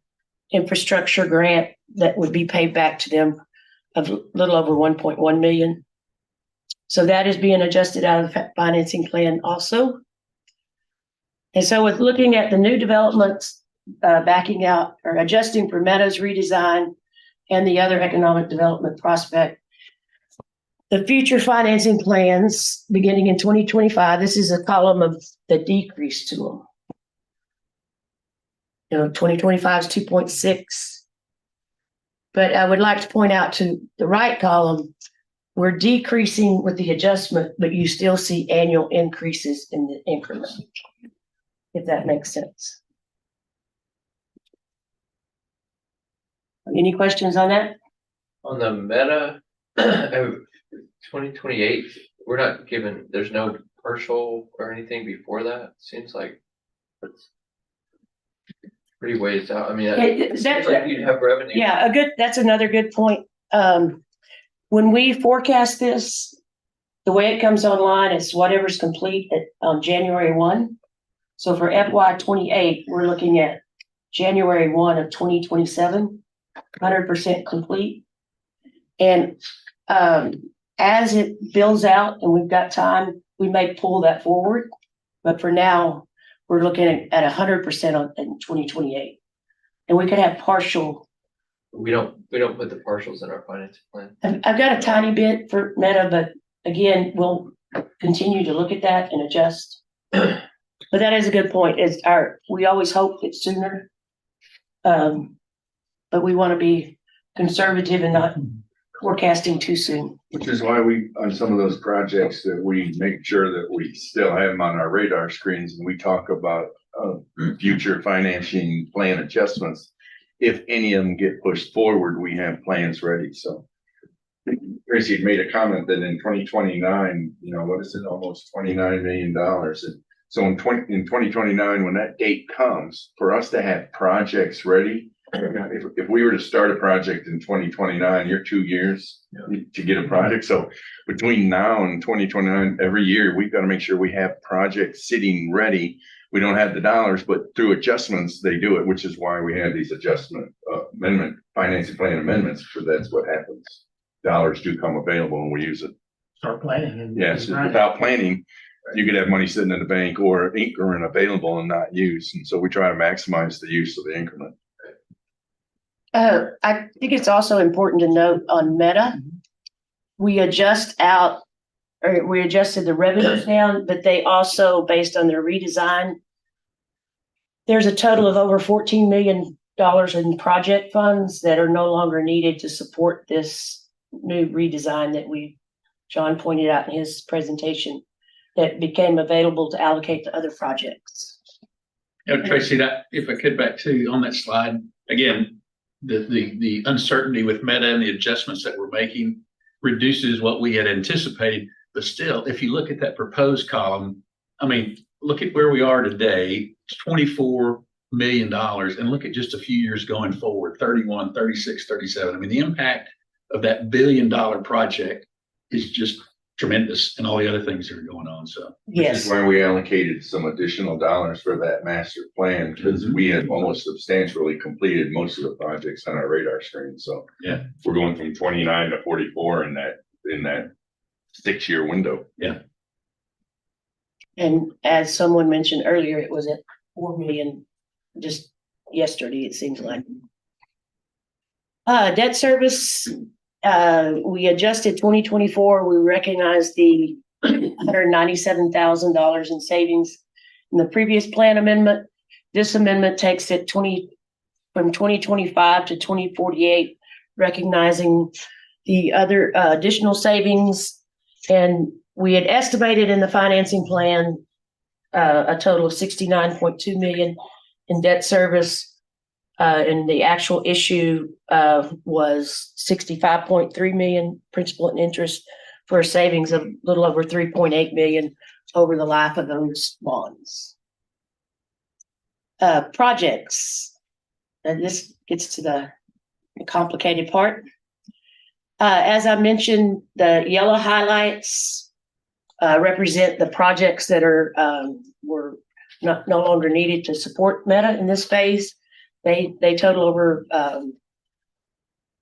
Speaker 4: infrastructure grant that would be paid back to them of a little over $1.1 million. So that is being adjusted out of the financing plan also. And so with looking at the new developments, backing out or adjusting for Meta's redesign and the other economic development prospect. The future financing plans beginning in 2025, this is a column of the decrease to them. 2025 is 2.6. But I would like to point out to the right column, we're decreasing with the adjustment, but you still see annual increases in the increment, if that makes sense. Any questions on that?
Speaker 7: On the meta, 2028, we're not given, there's no partial or anything before that, seems like. It's pretty ways out, I mean, it seems like you'd have revenue.
Speaker 4: Yeah, that's another good point. When we forecast this, the way it comes online is whatever's complete on January 1. So for FY 28, we're looking at January 1 of 2027, 100% complete. And as it builds out and we've got time, we may pull that forward. But for now, we're looking at 100% in 2028. And we could have partial.
Speaker 7: We don't put the partials in our financing plan.
Speaker 4: I've got a tiny bit for Meta, but again, we'll continue to look at that and adjust. But that is a good point. We always hope it's sooner. But we want to be conservative and not forecasting too soon.
Speaker 6: Which is why we, on some of those projects, that we make sure that we still have them on our radar screens and we talk about future financing plan adjustments. If any of them get pushed forward, we have plans ready. So Tracy had made a comment that in 2029, what is it, almost $29 million. And so in 2029, when that date comes, for us to have projects ready, if we were to start a project in 2029, you're 2 years to get a project. So between now and 2029, every year, we've got to make sure we have projects sitting ready. We don't have the dollars, but through adjustments, they do it, which is why we have these financing plan amendments, for that's what happens. Dollars do come available and we use it.
Speaker 1: Start planning. And
Speaker 6: yes, without planning, you could have money sitting in the bank or increment available and not used. And so we try to maximize the use of the increment.
Speaker 4: I think it's also important to note on Meta, we adjusted the revenues down, but they also, based on their redesign, there's a total of over $14 million in project funds that are no longer needed to support this new redesign that John pointed out in his presentation, that became available to allocate to other projects.
Speaker 5: Tracy, that if I could back to on that slide again, the uncertainty with Meta and the adjustments that we're making reduces what we had anticipated. But still, if you look at that proposed column, I mean, look at where we are today, it's $24 million, and look at just a few years going forward, 31, 36, 37. I mean, the impact of that $1 billion project is just tremendous, and all the other things that are going on. So
Speaker 6: Which is why we allocated some additional dollars for that master plan, because we had almost substantially completed most of the projects on our radar screen. So
Speaker 5: yeah,
Speaker 6: we're going from 29 to 44 in that 6-year window.
Speaker 5: Yeah.
Speaker 4: And as someone mentioned earlier, it was at 4 million just yesterday, it seems like. Debt service, we adjusted 2024. We recognized the $197,000 in savings in the previous plan amendment. This amendment takes it from 2025 to 2048, recognizing the other additional savings. And we had estimated in the financing plan a total of $69.2 million in debt service. And the actual issue was $65.3 million principal and interest, for a savings of a little over $3.8 million over the life of those bonds. Projects, and this gets to the complicated part. As I mentioned, the yellow highlights represent the projects that were no longer needed to support Meta in this phase. They total over a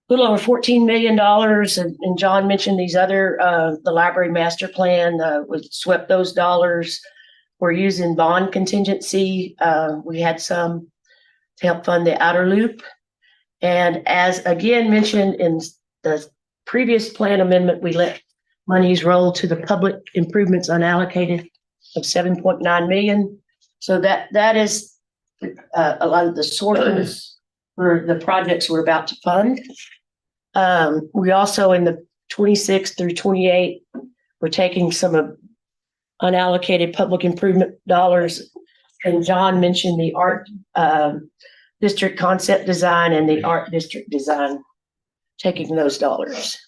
Speaker 4: little over $14 million, and John mentioned these other, the library master plan, we swept those dollars. We're using bond contingency. We had some to help fund the outer loop. And as again mentioned in the previous plan amendment, we let monies roll to the public improvements unallocated of 7.9 million. So that is a lot of the sources for the projects we're about to fund. We also in the 26 through 28, we're taking some of unallocated public improvement dollars. And John mentioned the art district concept design and the art district design, taking those dollars.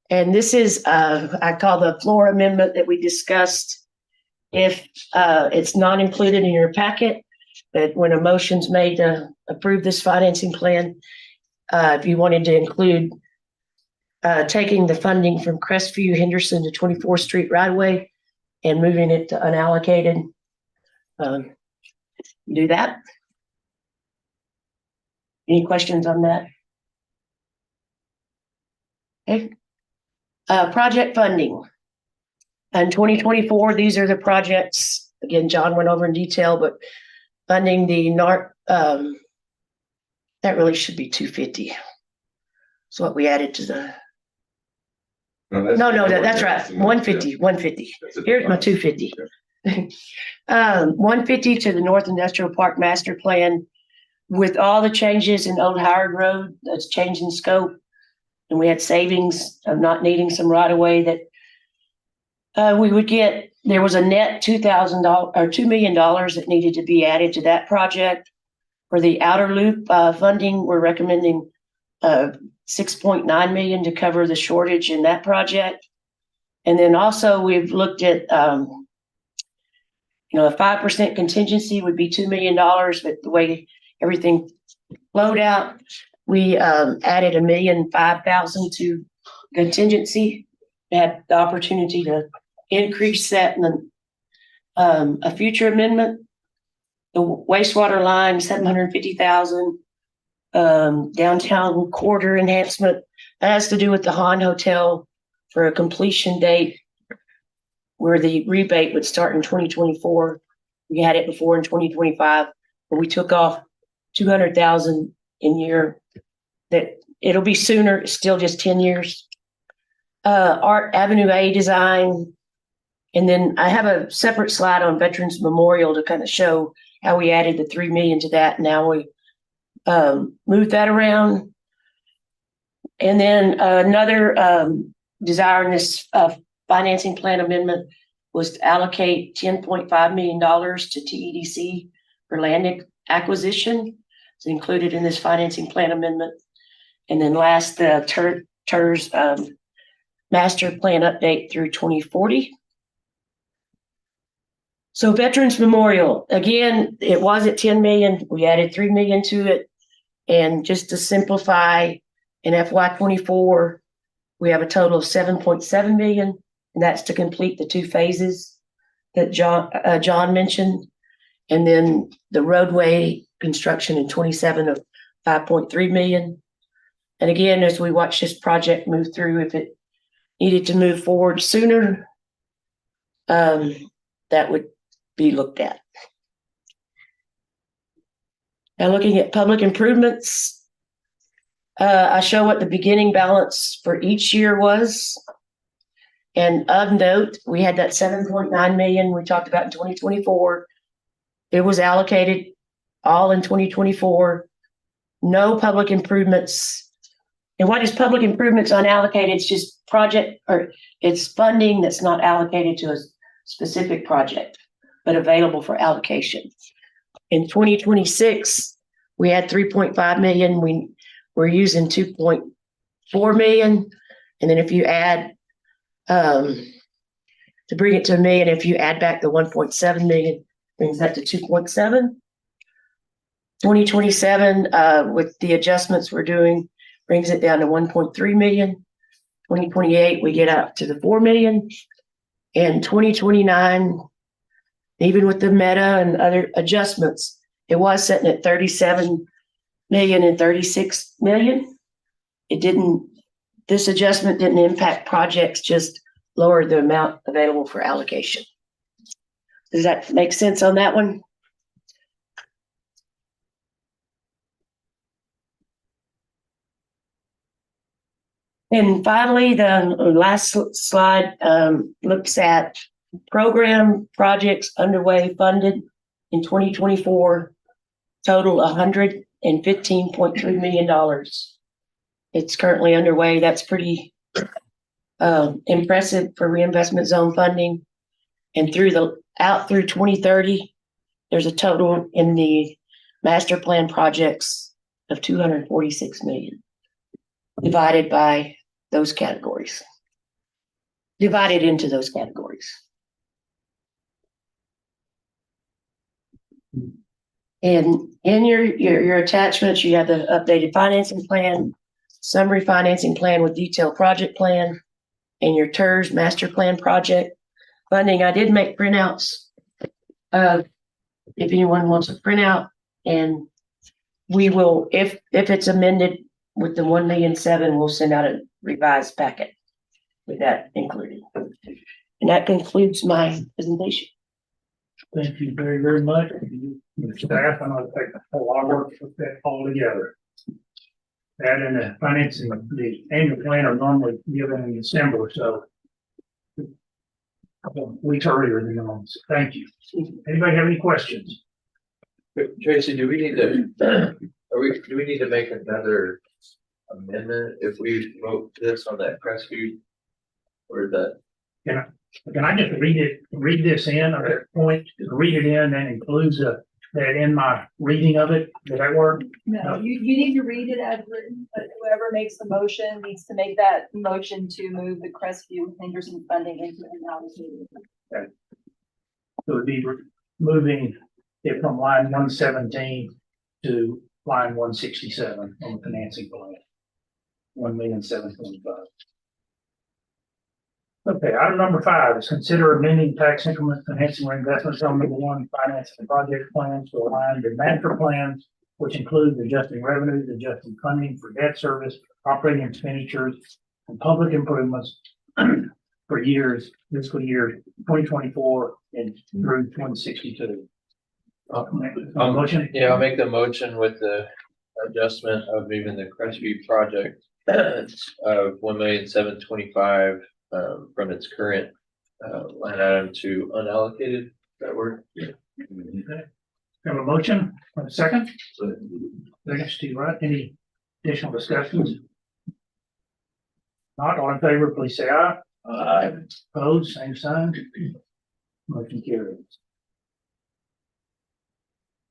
Speaker 4: And this is, I call the floor amendment that we discussed. If it's not included in your packet, but when a motion's made to approve this financing plan, if you wanted to include taking the funding from Crestview Henderson to 24th Street right away and moving it to unallocated, do that. Any questions on that? Okay. Project funding. In 2024, these are the projects. Again, John went over in detail, but funding the NARC, that really should be 250. That's what we added to the. No, that's right. 150. Here's my 250. 150 to the North Industrial Park Master Plan. With all the changes in Old Howard Road, that's changing scope. And we had savings of not needing some right of way that we would get. There was a net $2,000 or $2 million that needed to be added to that project. For the outer loop funding, we're recommending 6.9 million to cover the shortage in that project. And then also we've looked at, a 5% contingency would be $2 million, but the way everything flowed out, we added $1,005,000 to contingency. We had the opportunity to increase that in a future amendment. The wastewater line, $750,000. Downtown corridor enhancement. That has to do with the Han Hotel for a completion date where the rebate would start in 2024. We had it before in 2025, but we took off $200,000 in year. That it'll be sooner. It's still just 10 years. Art Avenue A design. And then I have a separate slide on Veterans Memorial to kind of show how we added the 3 million to that. Now we move that around. And then another desire in this financing plan amendment was to allocate $10.5 million to TEDC for land acquisition. It's included in this financing plan amendment. And then last, the TERS master plan update through 2040. So Veterans Memorial, again, it was at 10 million. We added 3 million to it. And just to simplify, in FY24, we have a total of 7.7 million, and that's to complete the 2 phases that John mentioned. And then the roadway construction in 27 of 5.3 million. And again, as we watch this project move through, if it needed to move forward sooner, that would be looked at. Now looking at public improvements, I show what the beginning balance for each year was. And of note, we had that 7.9 million we talked about in 2024. It was allocated all in 2024. No public improvements. And what is public improvements unallocated? It's just project, or it's funding that's not allocated to a specific project, but available for allocation. In 2026, we had 3.5 million. We're using 2.4 million. And then if you add, to bring it to $1 million, if you add back the 1.7 million, brings that to 2.7. 2027, with the adjustments we're doing, brings it down to 1.3 million. 2028, we get up to the 4 million. And 2029, even with the meta and other adjustments, it was sitting at 37 million and 36 million. This adjustment didn't impact projects, just lowered the amount available for allocation. Does that make sense on that one? And finally, the last slide looks at program projects underway funded in 2024, total $115.3 million. It's currently underway. That's pretty impressive for reinvestment zone funding. And through 2030, there's a total in the master plan projects of 246 million, divided by those categories, divided into those categories. And in your attachments, you have the updated financing plan, summary financing plan with detailed project plan, and your TERS master plan project funding. I did make printouts of if anyone wants a printout, and we will, if it's amended with the 1,000,007, we'll send out a revised packet with that included. And that concludes my presentation.
Speaker 1: Thank you very, very much. The staff, I know it takes a lot of work to put that all together. That and the financing, the annual plan are normally given in December, so a couple of weeks earlier than normal. So thank you. Anybody have any questions?
Speaker 7: Tracy, do we need to make another amendment if we vote this on that Crestview? Or is that?
Speaker 1: Can I just read this in at that point, read it in and includes that in my reading of it? Does that work?
Speaker 8: No, you need to read it as written, but whoever makes the motion needs to make that motion to move the Crestview Henderson funding into an allocated.
Speaker 1: Okay. So it'd be moving it from line 117 to line 167 on the financing plan. 1,725,000. Okay, item number 5 is consider amending tax increment financing reinvestment zone number 1 financing and project plans to align the master plans, which include adjusting revenues, adjusting funding for debt service, operating expenditures, and public improvements for years, fiscal year 2024 and through 2062. Motion?
Speaker 7: Yeah, I'll make the motion with the adjustment of even the Crestview project of 1,725,000 from its current line item to unallocated. That word?
Speaker 1: Okay. Have a motion, a second? Second, Steve, right? Any additional discussions? Not all in favor, please say aye. Aye. Opposed, same sign. Motion carries.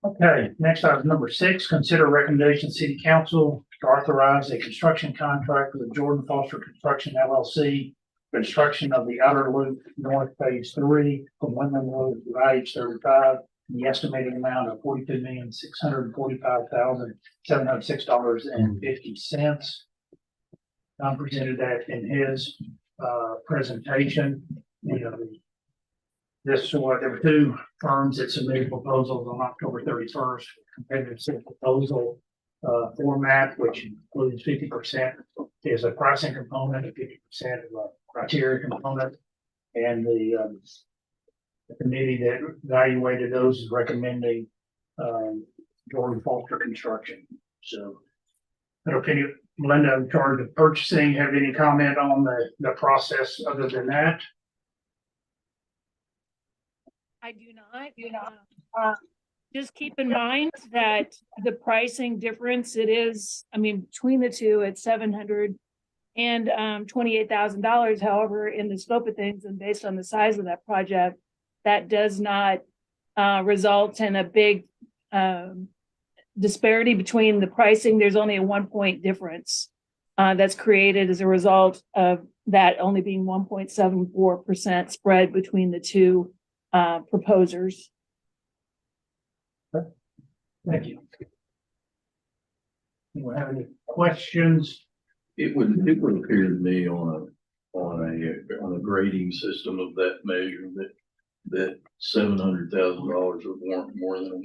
Speaker 1: Okay, next item number 6, consider recommendation City Council to authorize a construction contract with Jordan Foster Construction LLC. Construction of the outer loop north phase 3 from Windland Road to IH-35. The estimated amount of $42,645,706.50. Tom presented that in his presentation. There were 2 firms that submitted proposals on October 31st. Competitive proposal format, which includes 50% is a pricing component and 50% is a criteria component. And the committee that evaluated those is recommending Jordan Foster Construction. So, can Melinda, in charge of purchasing, have any comment on the process other than that?
Speaker 9: I do not. Just keep in mind that the pricing difference, between the two, it's $728,000. However, in the scope of things and based on the size of that project, that does not result in a big disparity between the pricing. There's only a 1-point difference that's created as a result of that only being 1.74% spread between the two proposers.
Speaker 1: Thank you. Anyone have any questions?
Speaker 10: It would appear to me on a grading system of that measure that $700,000 would warrant more than a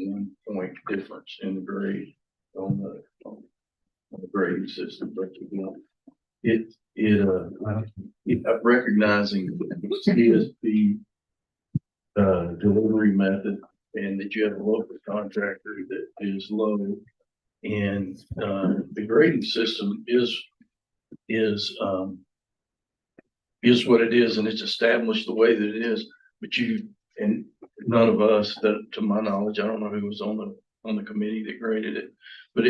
Speaker 10: 1-point difference in the grade on the grading system. But recognizing the CSP delivery method and that you have a local contractor that is low, and the grading system is is what it is, and it's established the way that it is. But and none of us, that to my knowledge, I don't know who was on the committee that graded it, but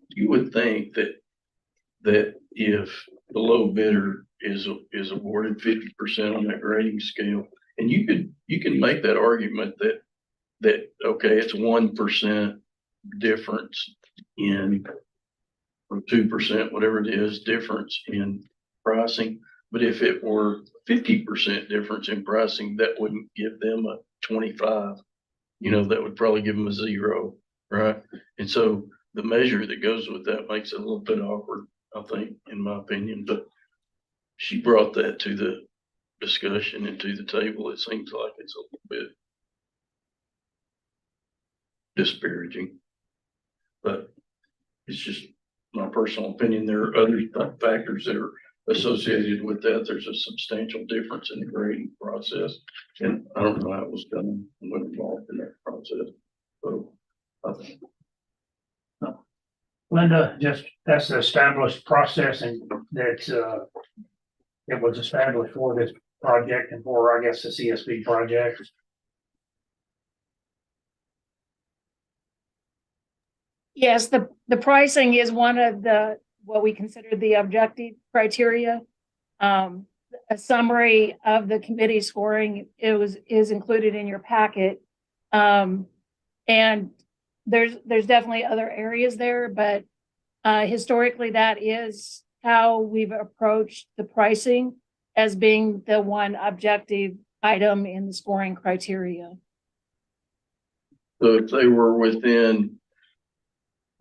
Speaker 10: you would think that if the low bidder is awarded 50% on that grading scale, and you can make that argument that okay, it's 1% difference or 2%, whatever it is, difference in pricing. But if it were 50% difference in pricing, that wouldn't give them a 25. That would probably give them a 0, right? And so the measure that goes with that makes it a little bit awkward, I think, in my opinion. But she brought that to the discussion and to the table. It seems like it's a little bit disparaging, but it's just my personal opinion. There are other factors that are associated with that. There's a substantial difference in the grading process, and I don't know how it was done and what involved in that process. So I think
Speaker 1: Linda, that's the established process and that it was established for this project and for, I guess, the CSB project.
Speaker 9: Yes, the pricing is one of what we consider the objective criteria. A summary of the committee scoring is included in your packet. And there's definitely other areas there, but historically that is how we've approached the pricing as being the one objective item in the scoring criteria.
Speaker 10: so if they were within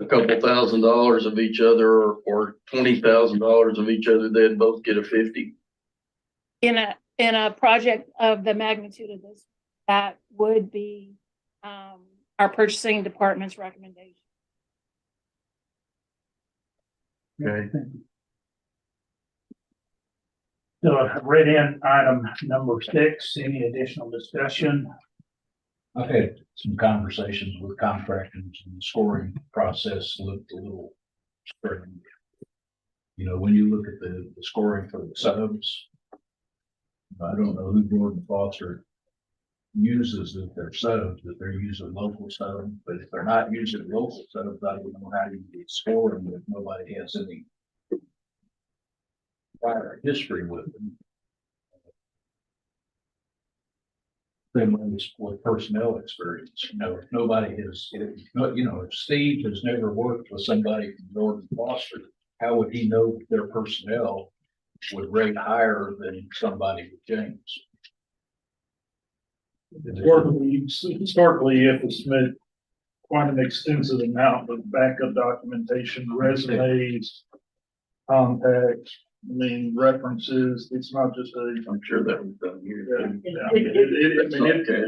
Speaker 10: a couple $1,000s of each other or $20,000 of each other, they'd both get a 50.
Speaker 9: In a project of the magnitude of this, that would be our purchasing department's recommendation.
Speaker 10: Okay.
Speaker 1: So I've read in item number 6. Any additional discussion?
Speaker 11: I've had some conversations with contractors and the scoring process looked a little strange. When you look at the scoring for the subs, I don't know who Jordan Foster uses if they're subs, if they're using local subs, but if they're not using local subs, I don't know how you get scoring if nobody has any prior history with them. Same way with personnel experience, if nobody has, if Steve has never worked with somebody from Jordan Foster, how would he know that their personnel would rate higher than somebody with James?
Speaker 12: Historically, you have to submit quite an extensive amount of backup documentation, resumes, contacts, references. It's not just
Speaker 10: I'm sure that was done here.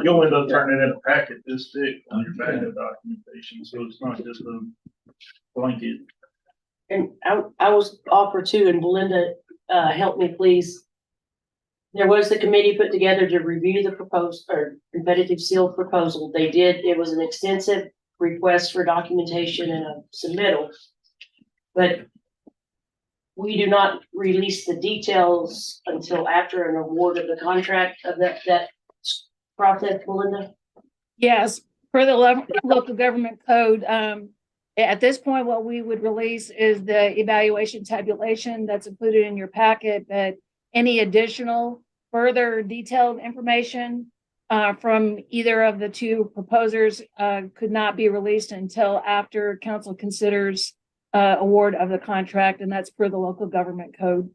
Speaker 12: you'll end up turning in a packet this thick on your backup documentation, so it's not just a blanket.
Speaker 4: And I was offered to, and Belinda, help me please. There was the committee put together to review the proposed or competitive sealed proposal. It was an extensive request for documentation and a submittal. But we do not release the details until after an award of the contract of that process, Belinda?
Speaker 9: Yes, for the local government code, at this point, what we would release is the evaluation tabulation that's included in your packet, but any additional further detailed information from either of the two proposers could not be released until after council considers award of the contract, and that's per the local government code.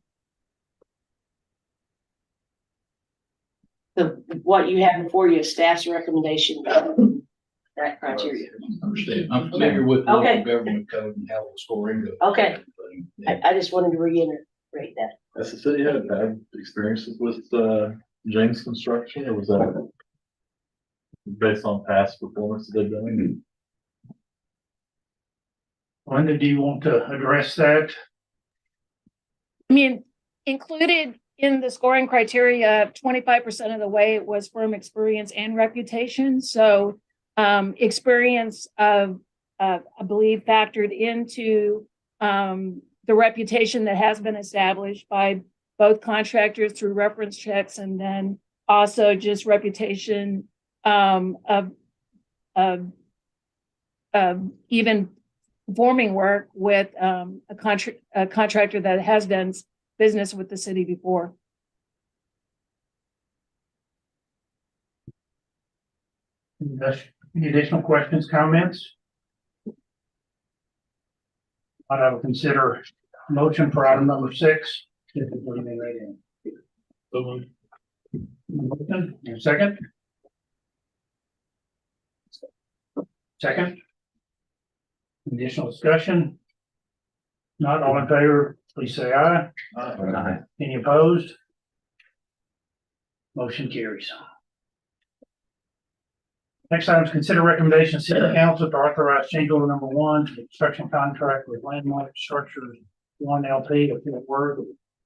Speaker 4: So what you have before you is staff's recommendation, that criteria.
Speaker 11: I understand. I'm familiar with the local government code and how the scoring goes.
Speaker 4: Okay. I just wanted to reiterate that.
Speaker 3: Has the city had experiences with James Construction, or was that based on past performance that they've done?
Speaker 1: Linda, do you want to address that?
Speaker 9: Included in the scoring criteria, 25% of the way it was from experience and reputation. So experience of, I believe, factored into the the reputation that has been established by both contractors through reference checks and then also just reputation of even performing work with a contractor that has done business with the city before.
Speaker 1: Any additional questions, comments? I will consider a motion for item number 6. Motion, and a second? Second? Additional discussion? Not all in favor, please say aye. Any opposed? Motion carries. Next item is consider recommendation of city council to authorize change order number 1 to the construction contract with Landmark Structures 1 LP of Fort Worth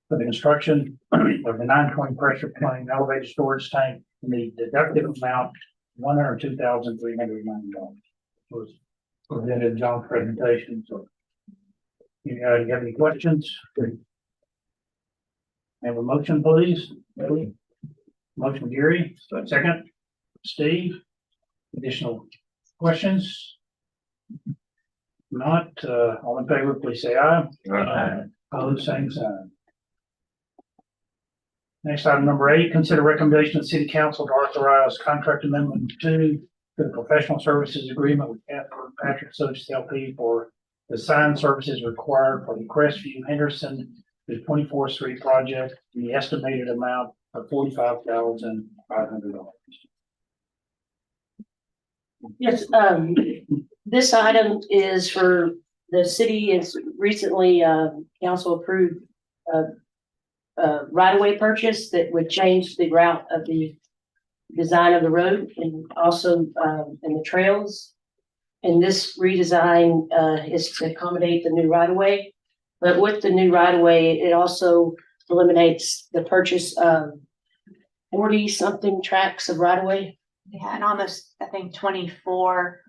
Speaker 1: for the construction of the 920 pressure plane elevated storage tank in the deductible amount $102,390. Was presented in John's presentation. So, you have any questions? Have a motion, please. Motion, Gary. Second, Steve. Additional questions? Not, all in favor, please say aye. Opposed, same sign. Next item number 8, consider recommendation of city council to authorize contract amendment 2 to the professional services agreement with Patrick Associates LP for the sign services required for the Crestview Henderson to 24th Street project in the estimated amount of $45,500.
Speaker 4: Yes, this item is for the city. It's recently, council approved right-of-way purchase that would change the route of the design of the road and also, in the trails. And this redesign, is to accommodate the new right-of-way. But with the new right-of-way, it also eliminates the purchase of 40-something tracks of right-of-way.
Speaker 2: Yeah, and almost, I think, 24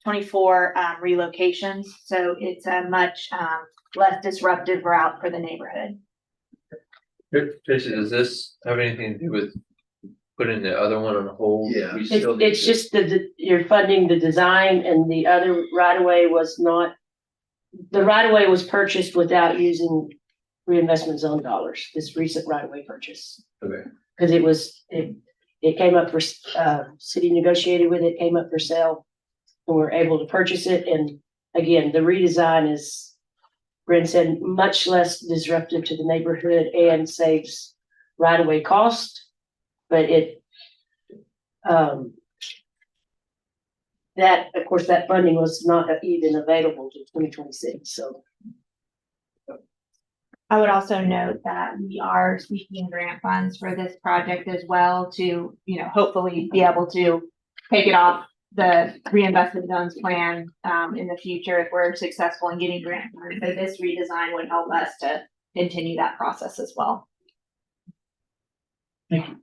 Speaker 2: relocations. So it's a much less disruptive route for the neighborhood.
Speaker 7: Tracy, does this have anything to do with putting the other one on hold?
Speaker 6: Yeah.
Speaker 7: We still need
Speaker 4: It's
Speaker 7: to-
Speaker 4: just you're funding the design, and the other right-of-way was not, the right-of-way was purchased without using reinvestment zone dollars, this recent right-of-way purchase.
Speaker 7: Okay.
Speaker 4: Because it came up for, city negotiated with it, came up for sale, and we're able to purchase it. And again, the redesign is, Brent said, much less disruptive to the neighborhood and saves right-of-way cost. But that, of course, that funding was not even available to 2026, so.
Speaker 2: I would also note that we are seeking grant funds for this project as well to, hopefully be able to take it off the reinvestment zones plan in the future if we're successful in getting grant funds. So this redesign would help us to continue that process as well.
Speaker 1: Thank you.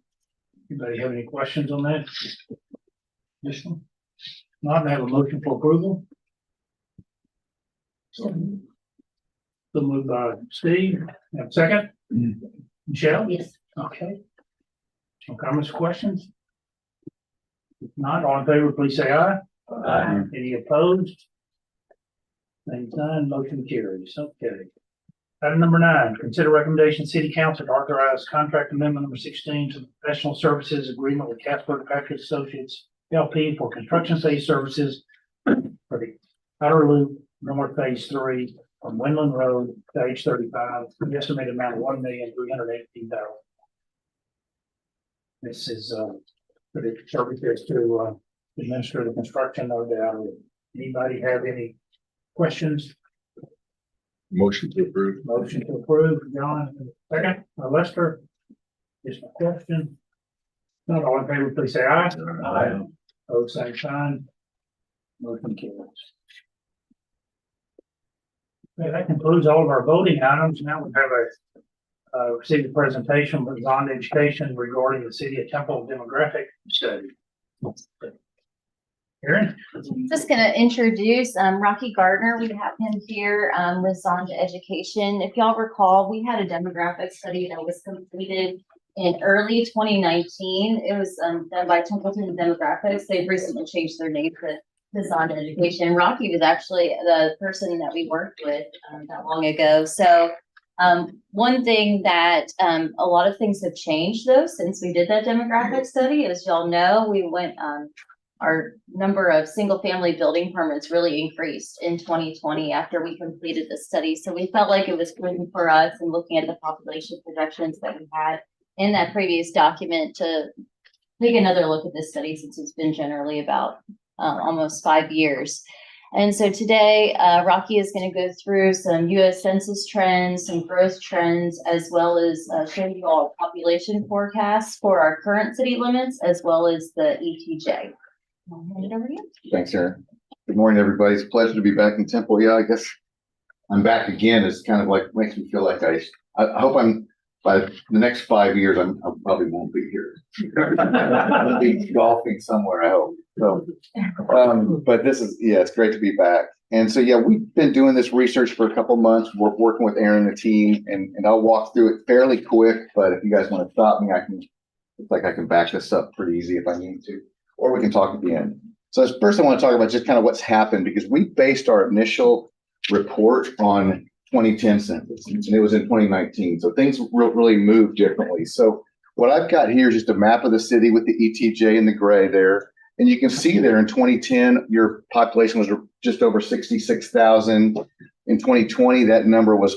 Speaker 1: Anybody have any questions on that? This one? Not, I have a motion for approval. So moved by Steve. Have a second? Michelle?
Speaker 4: Yes.
Speaker 1: Okay. No comments, questions? If not, all in favor, please say aye.
Speaker 6: Aye.
Speaker 1: Any opposed? Same sign, motion carries. Okay. Item number 9, consider recommendation city council to authorize contract amendment number 16 to the professional services agreement with Casper Patrick Associates LP for construction phase services for the outer loop north phase 3 from Windland Road to H35, the estimated amount of $1,318,000. This is for the services to administer the construction of the outer loop. Anybody have any questions?
Speaker 6: Motion to approve.
Speaker 1: Motion to approve, John, second, Lester. Just a question. Not all in favor, please say aye.
Speaker 6: Aye.
Speaker 1: Oh, same sign. Motion carries. Okay, that concludes all of our voting items. Now we have received a presentation from Bond Education regarding the City of Temple demographic study. Aaron?
Speaker 8: Just gonna introduce Rocky Gardner. We have him here with Zonda Education. If y'all recall, we had a demographic study that was completed in early 2019. It was done by Templeton Demographics. They've recently changed their name to Zonda Education. Rocky was actually the person that we worked with that long ago. So one thing that a lot of things have changed though since we did that demographic study, as y'all know, we went our number of single family building permits really increased in 2020 after we completed the study. So we felt like it was prudent for us and looking at the population projections that we had in that previous document to take another look at this study since it's been generally about almost 5 years. And so today, Rocky is going to go through some U.S. Census trends, some growth trends, as well as show you all population forecasts for our current city limits, as well as the ETJ. I'll hand it over to you.
Speaker 13: Thanks, Aaron. Good morning, everybody. It's a pleasure to be back in Temple. Yeah, I guess I'm back again. It's kind of like, makes me feel like I hope by the next 5 years, I probably won't be here. I'll be golfing somewhere, I hope. So, but it's great to be back. And so, yeah, we've been doing this research for a couple months. We're working with Aaron and the team, and I'll walk through it fairly quick. But if you guys want to stop me, I can back this up pretty easy if I need to. Or we can talk at the end. So first I want to talk about just kind of what's happened, because we based our initial report on 2010 census, and it was in 2019. So things really moved differently. So what I've got here is just a map of the city with the ETJ in the gray there. And you can see there in 2010, your population was just over 66,000. In 2020, that number was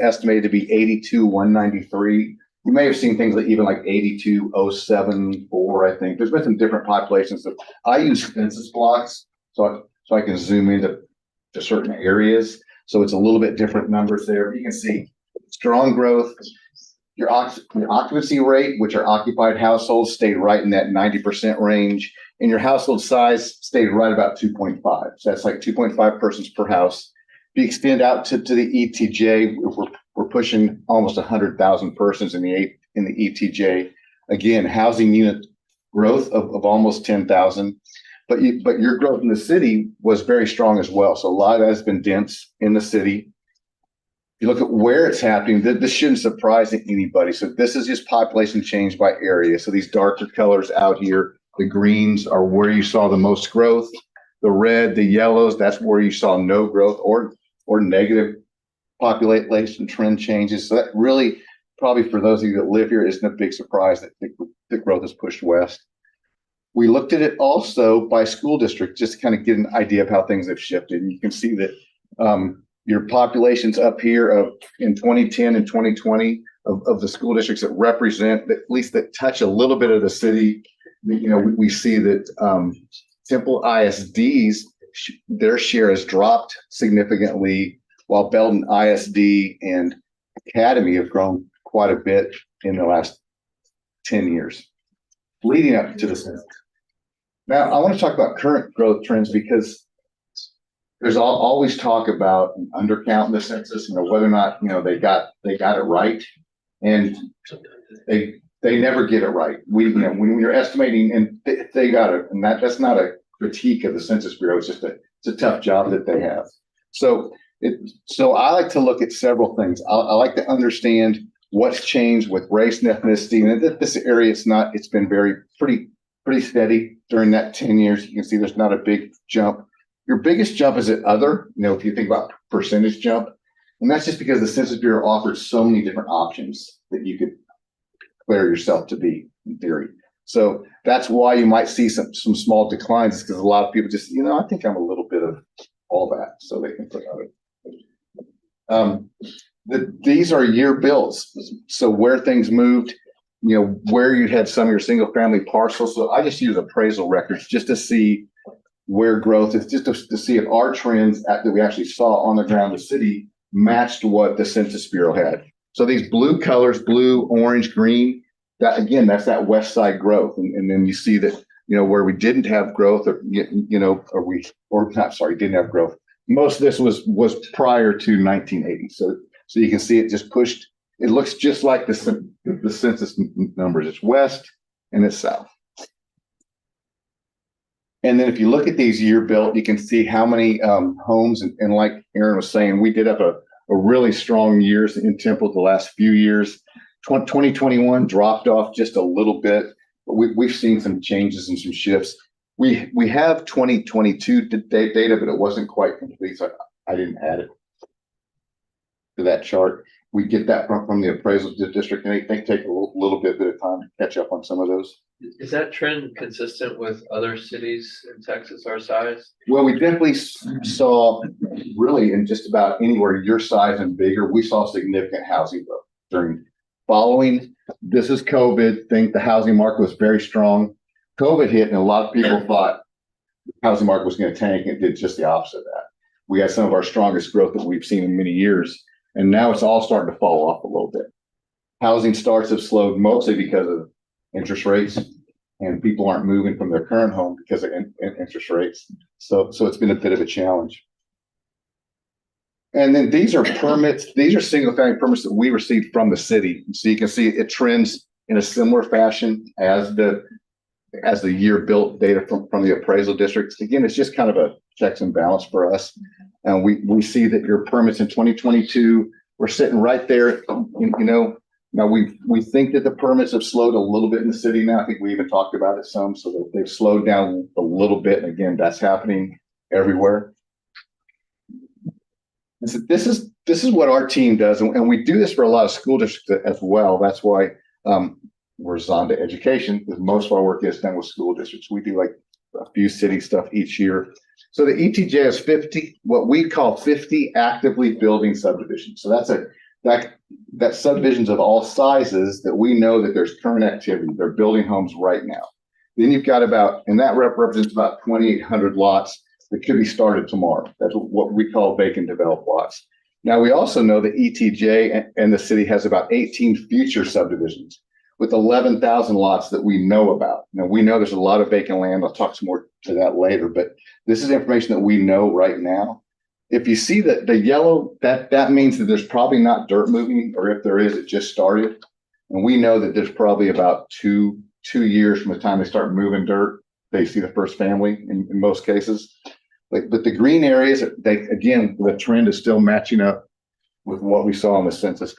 Speaker 13: estimated to be 82,193. You may have seen things like even like 82,074, I think. There's been some different populations. So I use census blocks so I can zoom into certain areas. So it's a little bit different numbers there. You can see strong growth. Your occupancy rate, which are occupied households, stayed right in that 90% range. And your household size stayed right about 2.5. So that's like 2.5 persons per house. If you extend out to the ETJ, we're pushing almost 100,000 persons in the ETJ. Again, housing unit growth of almost 10,000. But your growth in the city was very strong as well. So a lot of that has been dense in the city. If you look at where it's happening, this shouldn't surprise anybody. So this is just population change by area. So these darker colors out here, the greens are where you saw the most growth. The red, the yellows, that's where you saw no growth or negative population trend changes. So that really, probably for those of you that live here, isn't a big surprise that the growth is pushed west. We looked at it also by school district, just to kind of get an idea of how things have shifted. And you can see that your populations up here in 2010 and 2020 of the school districts that represent, at least that touch a little bit of the city. You know, we see that Temple ISD's, their share has dropped significantly, while Belton ISD and Academy have grown quite a bit in the last 10 years, leading up to the census. Now, I want to talk about current growth trends because there's always talk about an undercount in the census, whether or not, they got it right. And they never get it right. When you're estimating, and they got it, and that's not a critique of the Census Bureau. It's just it's a tough job that they have. So I like to look at several things. I like to understand what's changed with race and ethnicity. And this area, it's been pretty steady during that 10 years. You can see there's not a big jump. Your biggest jump is at other, if you think about percentage jump. And that's just because the Census Bureau offers so many different options that you could declare yourself to be, in theory. So that's why you might see some small declines, because a lot of people just, I think I'm a little bit of all that, so they can put out these are year bills. So where things moved, where you had some of your single family parcels. So I just use appraisal records just to see where growth is, just to see if our trends that we actually saw on the ground in the city matched what the Census Bureau had. So these blue colors, blue, orange, green, that's that west side growth. And then you see that, where we didn't have growth didn't have growth. Most of this was prior to 1980. So you can see it just pushed. It looks just like the census numbers. It's west and it's south. And then if you look at these year built, you can see how many homes, and like Aaron was saying, we did have a really strong years in Temple the last few years. 2021 dropped off just a little bit, but we've seen some changes and some shifts. We have 2022 data, but it wasn't quite complete, so I didn't add it to that chart. We get that from the appraisal district, and they take a little bit of time to catch up on some of those.
Speaker 7: Is that trend consistent with other cities in Texas our size?
Speaker 13: Well, we definitely saw, really in just about anywhere your size and bigger, we saw significant housing growth during following. This is COVID. Think the housing market was very strong. COVID hit, and a lot of people thought the housing market was going to tank, and it did just the opposite of that. We had some of our strongest growth that we've seen in many years, and now it's all starting to fall off a little bit. Housing starts have slowed mostly because of interest rates, and people aren't moving from their current home because of interest rates. So it's been a bit of a challenge. And then these are permits. These are single family permits that we received from the city. So you can see it trends in a similar fashion as the year built data from the appraisal districts. Again, it's just kind of a checks and balance for us. And we see that your permits in 2022, we're sitting right there, now we think that the permits have slowed a little bit in the city now. I think we even talked about it some, so that they've slowed down a little bit. And again, that's happening everywhere. So this is what our team does, and we do this for a lot of school districts as well. That's why we're Zonda Education, because most of our work is done with school districts. We do like a few city stuff each year. So the ETJ is 50, what we call 50 actively building subdivisions. So that's subdivisions of all sizes that we know that there's current activity. They're building homes right now. Then you've got and that represents about 2,800 lots that could be started tomorrow. That's what we call vacant developed lots. Now, we also know that ETJ and the city has about 18 future subdivisions with 11,000 lots that we know about. Now, we know there's a lot of vacant land. I'll talk some more to that later, but this is information that we know right now. If you see that the yellow, that means that there's probably not dirt moving, or if there is, it just started. And we know that there's probably about two years from the time they start moving dirt, they see the first family in most cases. But the green areas, again, the trend is still matching up with what we saw on the census.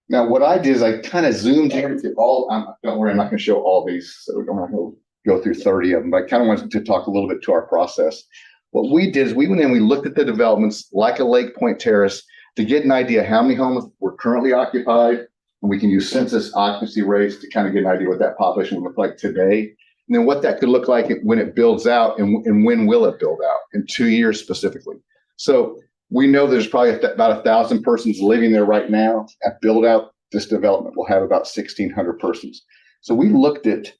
Speaker 13: Now, what I did is I kind of zoomed in to don't worry, I'm not going to show all these, so I'm not going to go through 30 of them, but I kind of wanted to talk a little bit to our process. What we did is we went in, we looked at the developments like a Lake Point Terrace to get an idea how many homes were currently occupied, and we can use census occupancy rates to kind of get an idea what that population would look like today. And then what that could look like when it builds out, and when will it build out in 2 years specifically. So we know there's probably about 1,000 persons living there right now. At build out, this development will have about 1,600 persons. So we looked at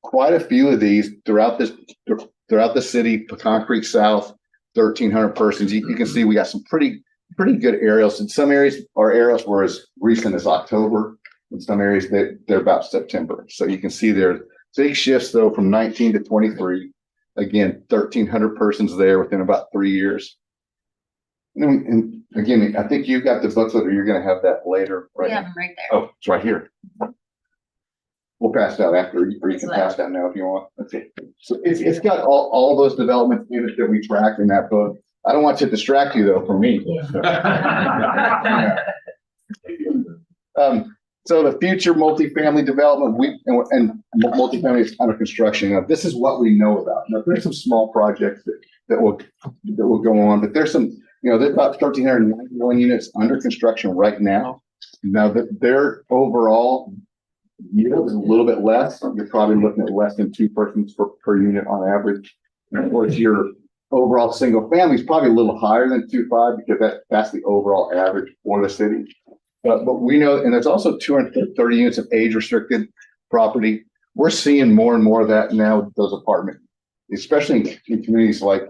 Speaker 13: quite a few of these throughout the city, Pecan Creek South, 1,300 persons. You can see we got some pretty good areas. In some areas, our areas were as recent as October. In some areas, they're about September. So you can see there. Big shifts though from 19 to 23. Again, 1,300 persons there within about 3 years. And again, I think you've got the booklet, or you're going to have that later, right?
Speaker 8: Yeah, I'm right there.
Speaker 13: Oh, it's right here. We'll pass it out after, or you can pass that now if you want. Okay. So it's got all those developments in it that we track in that book. I don't want to distract you though from me. So the future multifamily development, and multifamily is under construction. Now, this is what we know about. Now, there's some small projects that will go on, but there's some, there's about 1,391 units under construction right now. Now that their overall yield is a little bit less. You're probably looking at less than 2 persons per unit on average. And of course, your overall single family is probably a little higher than 2.5 because that's the overall average for the city. But we know, and there's also 230 units of age restricted property. We're seeing more and more of that now with those apartments, especially in communities like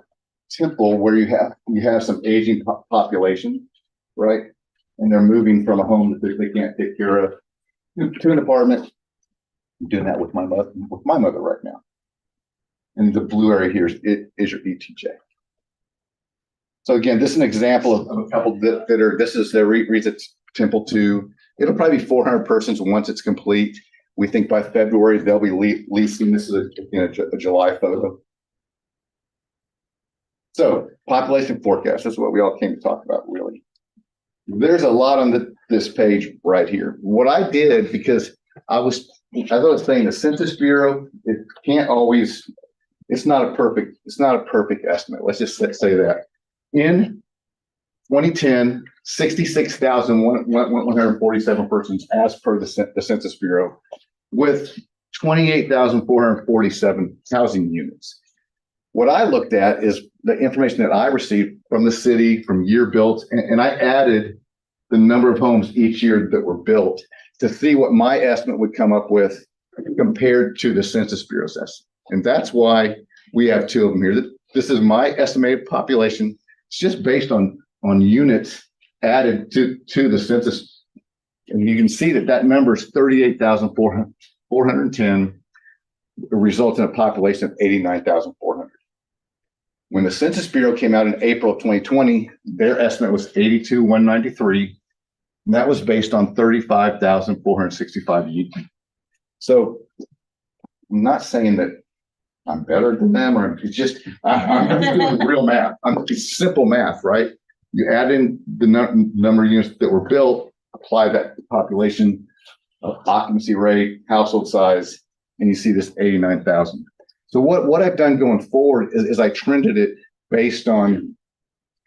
Speaker 13: Temple, where you have some aging population, right? And they're moving from a home that they can't take care of to an apartment. I'm doing that with my mother right now. And the blue area here is your ETJ. So again, this is an example of a couple that are, this is the Reads at Temple 2. It'll probably be 400 persons once it's complete. We think by February, they'll be leasing. This is a July photo. So population forecast, that's what we all came to talk about, really. There's a lot on this page right here. What I did, because as I was saying, the Census Bureau, it can't always, it's not a perfect estimate. Let's just say that. In 2010, 66,147 persons as per the Census Bureau, with 28,447 housing units. What I looked at is the information that I received from the city, from year built, and I added the number of homes each year that were built to see what my estimate would come up with compared to the Census Bureau's estimate. And that's why we have two of them here. This is my estimated population. It's just based on units added to the census. And you can see that number is 38,410, resulting in a population of 89,400. When the Census Bureau came out in April of 2020, their estimate was 82,193. And that was based on 35,465 units. So I'm not saying that I'm better than them, or it's just, I'm just doing real math. It's simple math, right? You add in the number of units that were built, apply that to population, occupancy rate, household size, and you see this 89,000. So what I've done going forward is I trended it based on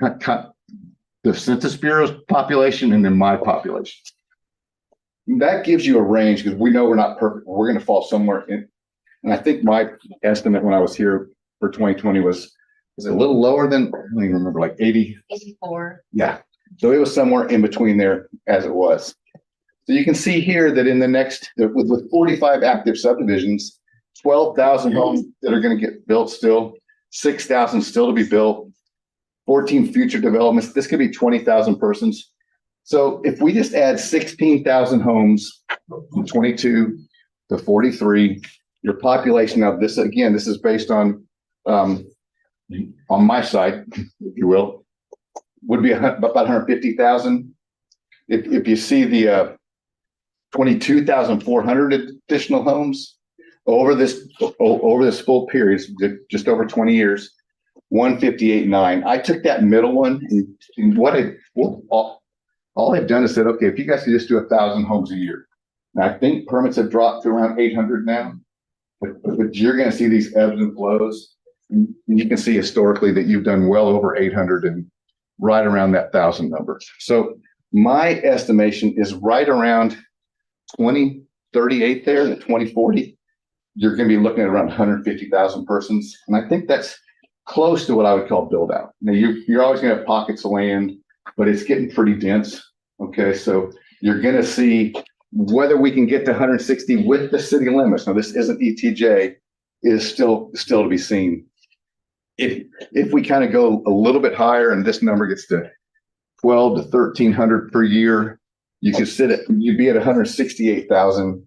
Speaker 13: the Census Bureau's population and then my population. That gives you a range, because we know we're not perfect. We're going to fall somewhere in. And I think my estimate when I was here for 2020 was a little lower than, I don't even remember, like
Speaker 8: 84.
Speaker 13: Yeah. So it was somewhere in between there as it was. So you can see here that in the next, with 45 active subdivisions, 12,000 homes that are going to get built still, 6,000 still to be built, 14 future developments. This could be 20,000 persons. So if we just add 16,000 homes from 22 to 43, your population of this, again, this is based on my side, if you will, would be about 150,000. If you see the 22,400 additional homes over this full period, just over 20 years, 158.9. I took that middle one, and all I've done is said, okay, if you guys could just do 1,000 homes a year. And I think permits have dropped to around 800 now, but you're going to see these ebbs and flows. And you can see historically that you've done well over 800 and right around that 1,000 number. So my estimation is right around 2038 there to 2040. You're going to be looking at around 150,000 persons. And I think that's close to what I would call build out. Now you're always going to have pockets of land, but it's getting pretty dense. Okay. So you're going to see whether we can get to 160 with the city limits. Now this isn't ETJ, is still to be seen. If we kind of go a little bit higher and this number gets to 12 to 1,300 per year, you'd be at 168,000,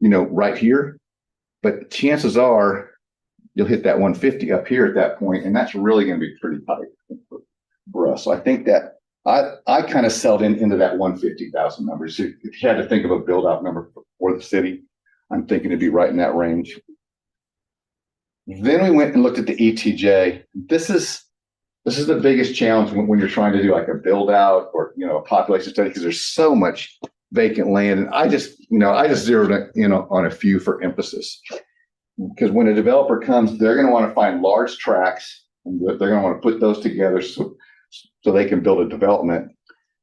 Speaker 13: right here. But chances are you'll hit that 150 up here at that point, and that's really going to be pretty tight for us. So I think that I kind of settled into that 150,000 number. So if you had to think of a build out number for the city, I'm thinking it'd be right in that range. Then we went and looked at the ETJ. This is the biggest challenge when you're trying to do like a build out or a population study, because there's so much vacant land. And I just zeroed in on a few for emphasis, because when a developer comes, they're going to want to find large tracts, and they're going to want to put those together so they can build a development.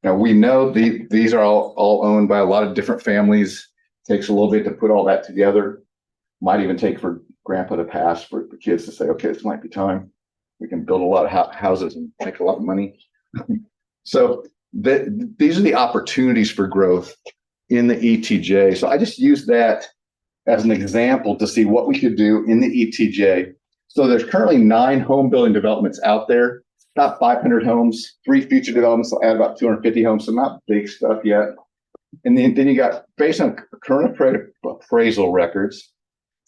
Speaker 13: Now we know these are all owned by a lot of different families. Takes a little bit to put all that together. Might even take for grandpa to pass, for the kids to say, okay, this might be time. We can build a lot of houses and make a lot of money. So these are the opportunities for growth in the ETJ. So I just used that as an example to see what we could do in the ETJ. So there's currently 9 home building developments out there, about 500 homes, 3 future developments will add about 250 homes. So not big stuff yet. And then you got, based on current appraisal records,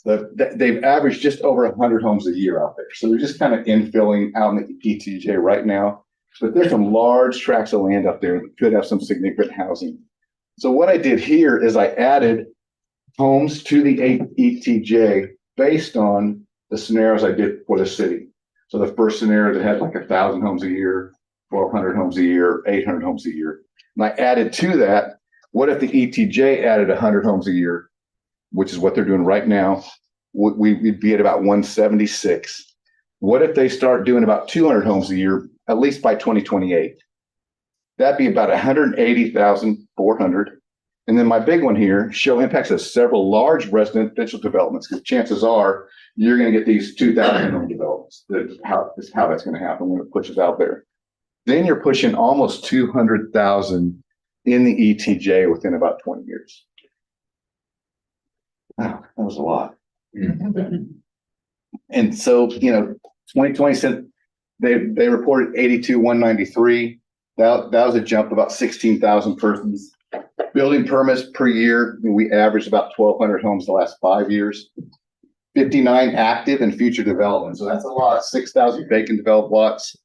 Speaker 13: they've averaged just over 100 homes a year out there. So they're just kind of infilling out in the ETJ right now. But there's some large tracts of land up there that could have some significant housing. So what I did here is I added homes to the ETJ based on the scenarios I did for the city. So the first scenario that had like 1,000 homes a year, 1,200 homes a year, 800 homes a year. And I added to that, what if the ETJ added 100 homes a year, which is what they're doing right now? We'd be at about 176. What if they start doing about 200 homes a year, at least by 2028? That'd be about 180,400. And then my big one here, show impacts of several large residential developments, because chances are you're going to get these 2,000 home developments. That's how that's going to happen when it pushes out there. Then you're pushing almost 200,000 in the ETJ within about 20 years. Wow, that was a lot. And so, 2020 said they reported 82,193. That was a jump of about 16,000 persons. Building permits per year, we averaged about 1,200 homes the last 5 years. 59 active and future development. So that's a lot. 6,000 vacant developed lots.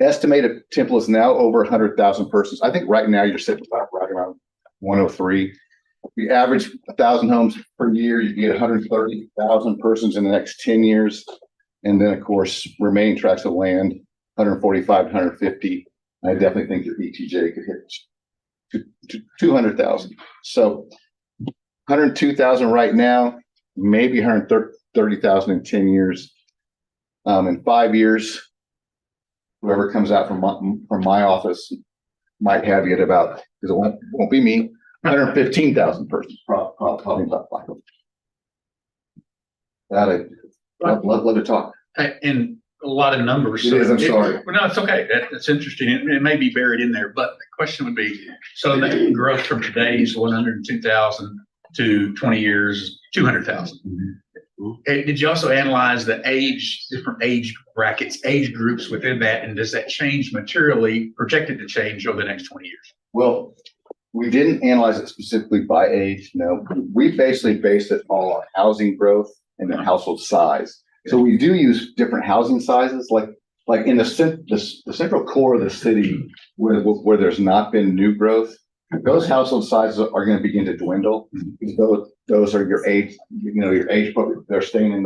Speaker 13: Estimated Temple is now over 100,000 persons. I think right now you're sitting about right around 103. We average 1,000 homes per year. You get 130,000 persons in the next 10 years. And then, of course, remaining tracts of land, 145, 150. I definitely think your ETJ could hit 200,000. So 102,000 right now, maybe 130,000 in 10 years. In 5 years, whoever comes out from my office might have you at about, because it won't be me, 115,000 persons, probably about 5. I'd love to talk.
Speaker 5: And a lot of numbers.
Speaker 13: It is, I'm sorry.
Speaker 5: No, it's okay. That's interesting. It may be buried in there, but the question would be, so the growth from today's 102,000 to 20 years, 200,000. Did you also analyze the different age brackets, age groups within that? And does that change materially, projected to change over the next 20 years?
Speaker 13: Well, we didn't analyze it specifically by age. No, we basically based it all on housing growth and then household size. So we do use different housing sizes, like in the central core of the city where there's not been new growth. Those household sizes are going to begin to dwindle. Those are your age, your age, they're staying in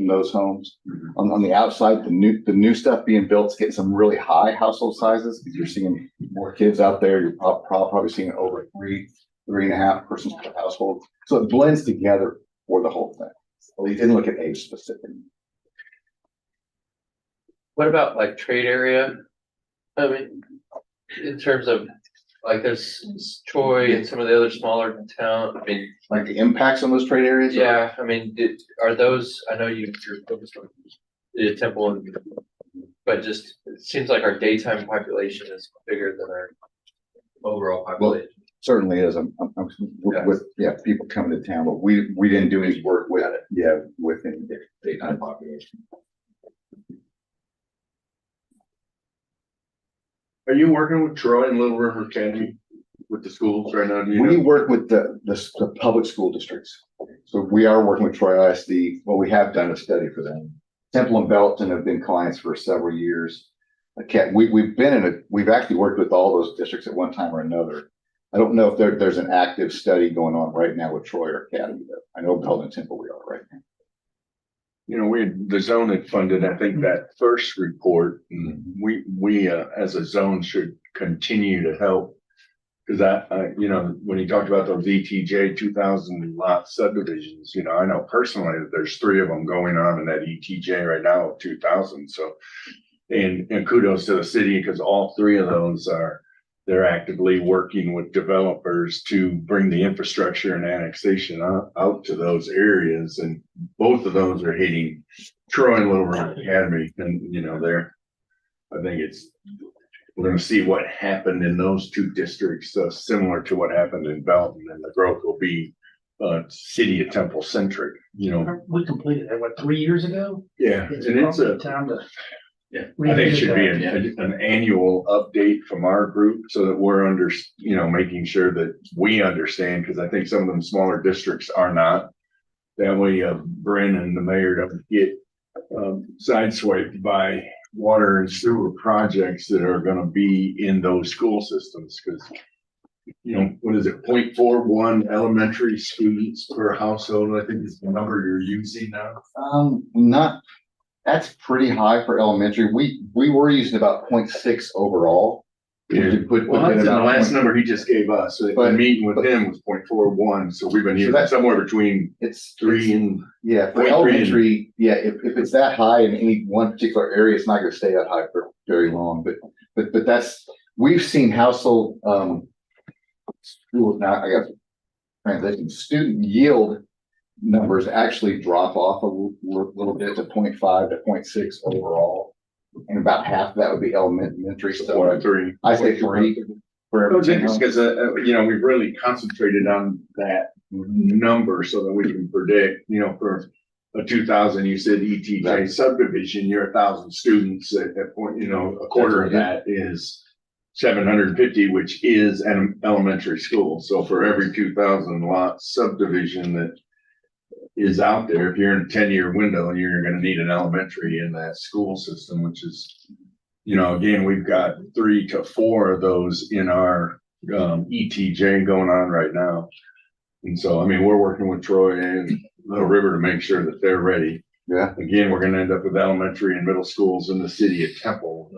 Speaker 13: those homes. On the outside, the new stuff being built is getting some really high household sizes because you're seeing more kids out there. You're probably seeing over 3.5 persons per household. So it blends together for the whole thing. Well, you didn't look at age specific.
Speaker 7: What about like trade area? I mean, in terms of like there's Troy and some of the other smaller town, I mean.
Speaker 13: Like the impacts on those trade areas?
Speaker 7: Yeah, I mean, are those, I know you're focused on the Temple, but just, it seems like our daytime population is bigger than our overall population.
Speaker 13: Certainly is. I'm with people coming to town, but we didn't do any work with it. Within the daytime population.
Speaker 6: Are you working with Troy and Little River County with the schools right now?
Speaker 13: We work with the public school districts. So we are working with Troy ISD. Well, we have done a study for them. Temple and Belton have been clients for several years. We've actually worked with all those districts at one time or another. I don't know if there's an active study going on right now with Troy or Academy, though. I know Belton and Temple we are right now.
Speaker 6: The zone had funded, I think, that first report, and we as a zone should continue to help. Because when you talked about those ETJ 2,000 lot subdivisions, I know personally that there's 3 of them going on in that ETJ right now of 2,000. So, and kudos to the city because all 3 of those they're actively working with developers to bring the infrastructure and annexation out to those areas. And both of those are hitting Troy and Little River Academy. And, I think we're going to see what happened in those 2 districts, similar to what happened in Belton, and the growth will be city of Temple centric,
Speaker 1: We completed that, 3 years ago?
Speaker 6: Yeah.
Speaker 1: It's
Speaker 6: And it's
Speaker 1: probably time to.
Speaker 6: Yeah, I think it should be an annual update from our group so that we're making sure that we understand, because I think some of them smaller districts are not. That way, Bryn and the mayor don't get sideswiped by water and sewer projects that are going to be in those school systems, because you know, what is it, 0.41 elementary students per household, I think is the number you're using now.
Speaker 13: Not, that's pretty high for elementary. We were using about 0.6 overall.
Speaker 6: Yeah.
Speaker 13: Put
Speaker 6: Well,
Speaker 13: in
Speaker 6: Hudson, the
Speaker 13: about
Speaker 6: last
Speaker 13: 0.6.
Speaker 6: number he just gave us, the
Speaker 13: But-
Speaker 6: meeting with him was 0.41, so we've been
Speaker 13: So
Speaker 6: using
Speaker 13: that's-
Speaker 6: somewhere between
Speaker 13: It's
Speaker 6: 3 and.
Speaker 13: yeah, for
Speaker 6: 0.3
Speaker 13: elementary, yeah, if it's that high in any one particular area, it's not gonna stay that high for very long, but that's, we've seen household, schools now, I guess, transition, student yield numbers actually drop off a little bit to 0.5 to 0.6 overall. And about half of that would be elementary, so
Speaker 6: 3.
Speaker 13: I say 3 for
Speaker 6: Well, it's
Speaker 13: everything else.
Speaker 6: interesting because, you know, we've really concentrated on that number so that we can predict, you know, for a 2,000, you said ETJ subdivision, you're 1,000 students at that point, you know, a quarter of that is 750, which is an elementary school. So for every 2,000 lot subdivision that is out there, if you're in a 10-year window, you're gonna need an elementary in that school system, which is, you know, again, we've got 3 to 4 of those in our ETJ going on right now. And so, I mean, we're working with Troy and Little River to make sure that they're ready.
Speaker 13: Yeah.
Speaker 6: Again, we're gonna end up with elementary and middle schools in the city of Temple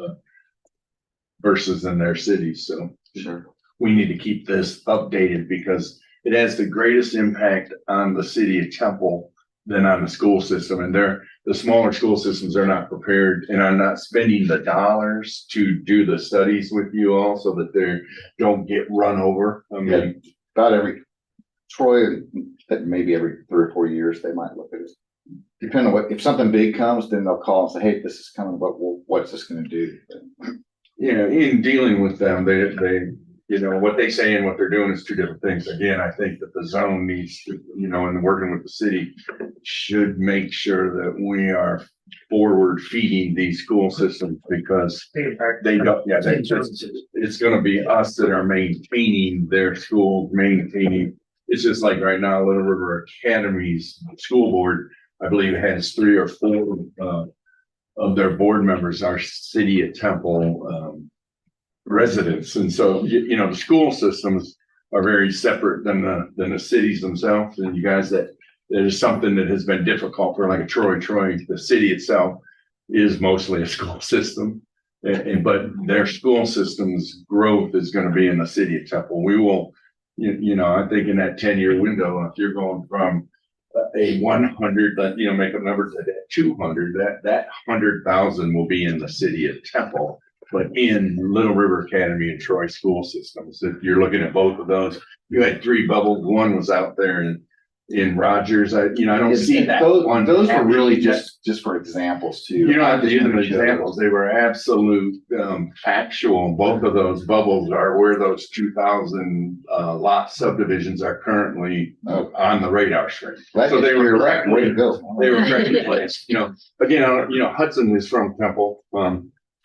Speaker 6: versus in their cities. So
Speaker 13: Sure.
Speaker 6: we need to keep this updated because it has the greatest impact on the city of Temple than on the school system. And the smaller school systems are not prepared and are not spending the dollars to do the studies with you all so that they don't get run over. I mean,
Speaker 13: About every, Troy, that maybe every 3 or 4 years, they might look at it. Depending on what, if something big comes, then they'll call and say, hey, this is coming, but what's this gonna do?
Speaker 6: yeah, in dealing with them, they, you know, what they say and what they're doing is 2 different things. Again, I think that the zone needs to, you know, and working with the city should make sure that we are forward feeding these school systems because they don't, yeah, it's gonna be us that are maintaining their schools, it's just like right now, Little River Academy's school board, I believe has 3 or 4, of their board members are city of Temple, residents. And so, you know, the school systems are very separate than the cities themselves. And you guys, that is something that has been difficult for like a Troy, the city itself is mostly a school system. But their school system's growth is going to be in the city of Temple. We will, you know, I think in that 10-year window, if you're going from a 100, you know, make a number to that 200, that 100,000 will be in the city of Temple. But in Little River Academy and Troy school systems, if you're looking at both of those, you had 3 bubbles. One was out there in Rogers. I don't see that one.
Speaker 13: Those were really just for examples too.
Speaker 6: You don't have to use them as examples. They were absolute, factual. Both of those bubbles are where those 2,000 lot subdivisions are currently on the radar screen.
Speaker 13: So they were correct. Way to go.
Speaker 6: They were correctly placed. You know, again, Hudson is from Temple.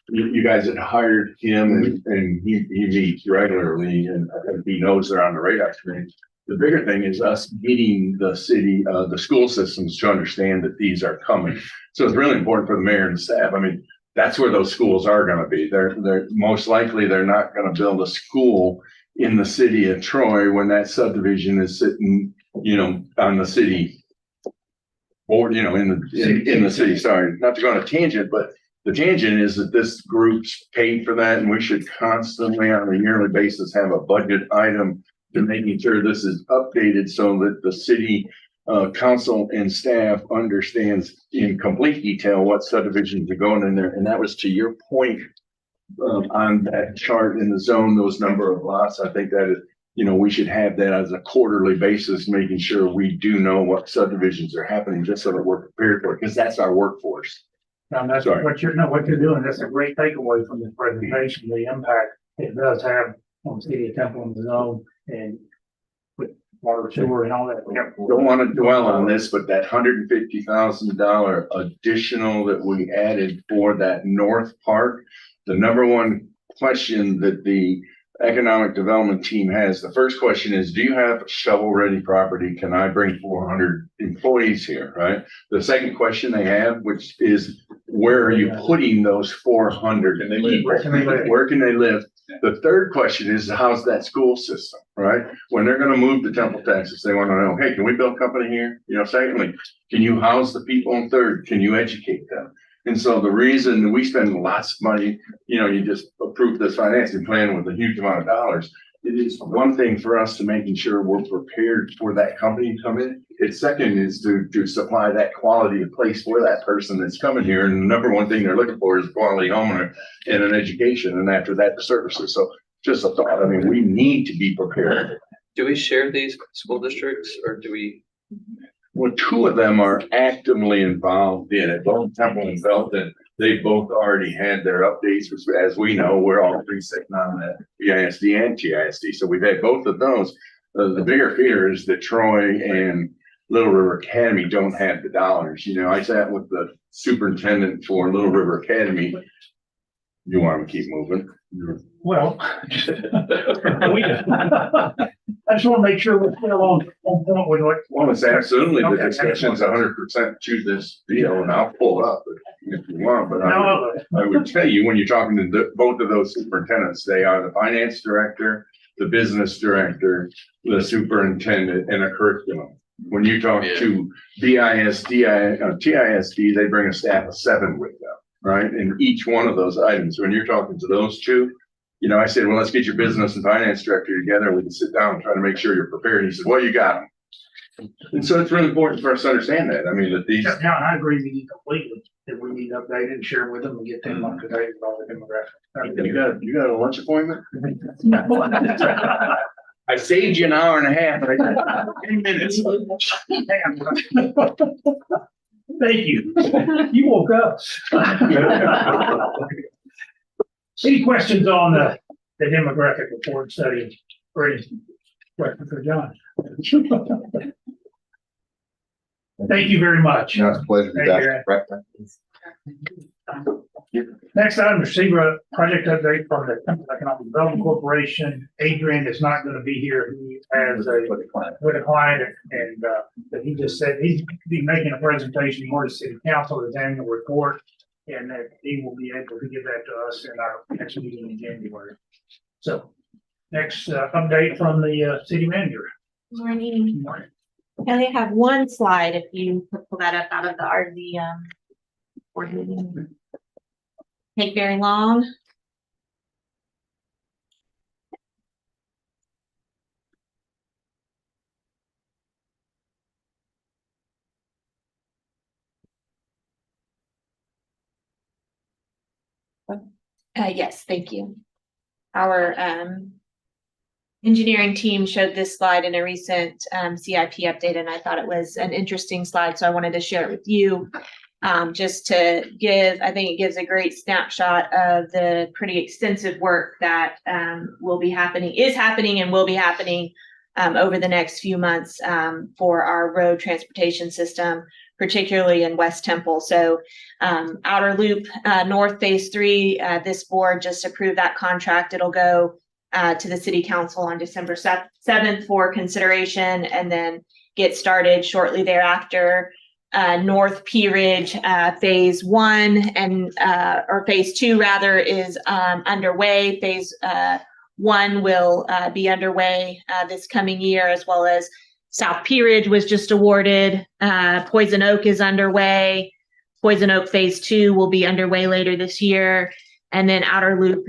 Speaker 6: You guys had hired him and he meets regularly and he knows they're on the radar screen. The bigger thing is us getting the city, the school systems to understand that these are coming. So it's really important for the mayor and the staff. I mean, that's where those schools are gonna be. They're most likely, they're not gonna build a school in the city of Troy when that subdivision is sitting, you know, on the city board, you know, in the city, sorry, not to go on a tangent, but the tangent is that this group's paid for that and we should constantly on a yearly basis have a budget item to making sure this is updated so that the city council and staff understands in complete detail what subdivisions are going in there. And that was to your point on that chart in the zone, those number of lots. I think that is, you know, we should have that as a quarterly basis, making sure we do know what subdivisions are happening just so that we're prepared for it, because that's our workforce.
Speaker 1: Now, that's what you're doing. That's a great takeaway from this presentation, the impact it does have on the city of Temple and the zone and with water, sewer and all that.
Speaker 6: Don't want to dwell on this, but that $150,000 additional that we added for that North Park, the number one question that the economic development team has, the first question is, do you have shovel-ready property? Can I bring 400 employees here, right? The second question they have, which is, where are you putting those 400 people? Where can they live? The third question is, how's that school system, right? When they're gonna move to Temple, Texas, they wanna know, hey, can we build a company here? You know, secondly, can you house the people? And third, can you educate them? And so the reason we spend lots of money, you know, you just approved this financing plan with a huge amount of dollars. It is one thing for us to making sure we're prepared for that company to come in. It's second is to supply that quality of place for that person that's coming here. And the number one thing they're looking for is a quality home and an education. And after that, the services. So just a thought. I mean, we need to be prepared.
Speaker 7: Do we share these school districts or do we?
Speaker 6: Well, two of them are actively involved in it, both Temple and Belton. They both already had their updates. As we know, we're all three sitting on the BISD and TISD. So we've had both of those. The bigger fear is that Troy and Little River Academy don't have the dollars. You know, I sat with the superintendent for Little River Academy. You want them to keep moving?
Speaker 1: Well, I just want to make sure we're still on point with what.
Speaker 6: Well, it's absolutely, the
Speaker 1: Okay.
Speaker 6: discussion is 100% to this deal, and I'll pull it up if you want, but
Speaker 1: No,
Speaker 6: I would tell you, when you're talking to both of those superintendents, they are the finance director, the business director, the superintendent, and a curriculum. When you talk to TISD, they bring a staff of 7 with them, right? And each one of those items, when you're talking to those two, you know, I said, well, let's get your business and finance director together, and we can sit down and try to make sure you're prepared. And he said, well, you got them. And so it's really important for us to understand that. I mean, that these.
Speaker 1: yeah, I agree with you completely, that we need to update it and share with them and get them up to date with all the demographics.
Speaker 6: You got a lunch appointment? I saved you an hour and a half. 10 minutes.
Speaker 1: Thank you. You woke up. Any questions on the demographic report study? Or any question for John? Thank you very much.
Speaker 13: No, it's a pleasure to be
Speaker 1: Thank
Speaker 13: back.
Speaker 1: you. Next item, receive a project update from the Temple Economic Development Corporation. Adrian is not going to be here. He has with a client, and but he just said he's be making a presentation more to City Council, his annual report, and that he will be able to give that to us in our next meeting in January. So, next update from the city manager.
Speaker 2: Morning. I only have one slide if you pull that up out of the board meeting. Take very long. Yes, thank you. Our engineering team showed this slide in a recent CIP update, and I thought it was an interesting slide, so I wanted to share it with you. Just to give, I think it gives a great snapshot of the pretty extensive work that is happening and will be happening over the next few months for our road transportation system, particularly in West Temple. So Outer Loop North Phase 3, this board just approved that contract. It'll go to the City Council on December 7th for consideration, and then get started shortly thereafter. North Pea Ridge Phase 1 and or Phase 2 rather is underway. Phase 1 will be underway this coming year, as well as South Pea Ridge was just awarded. Poison Oak is underway. Poison Oak Phase 2 will be underway later this year. And then Outer Loop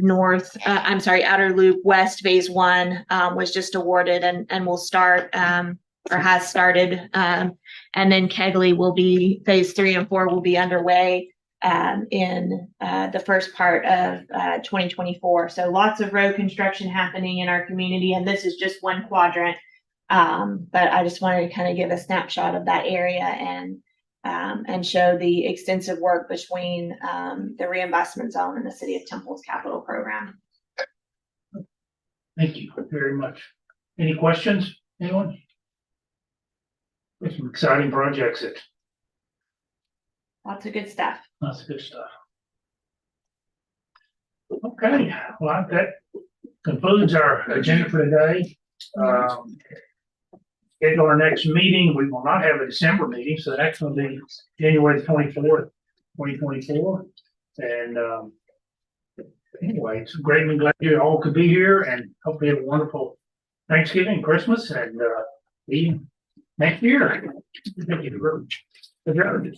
Speaker 2: Outer Loop West Phase 1 was just awarded and will start or has started. And then Kegley will be Phase 3 and 4 will be underway in the first part of 2024. So lots of road construction happening in our community, and this is just one quadrant. But I just wanted to kind of give a snapshot of that area and show the extensive work between the reinvestment zone and the City of Temple's capital program.
Speaker 1: Thank you very much. Any questions, anyone? There's some exciting projects.
Speaker 2: Lots of good stuff.
Speaker 1: Lots of good stuff. Okay, well, that concludes our agenda for today. Schedule our next meeting. We will not have a December meeting, so the next one will be January 24th, 2024. And Anyway, it's great. I'm glad you all could be here and hopefully have a wonderful Thanksgiving, Christmas, and see you next year. Thank you very much. Good job.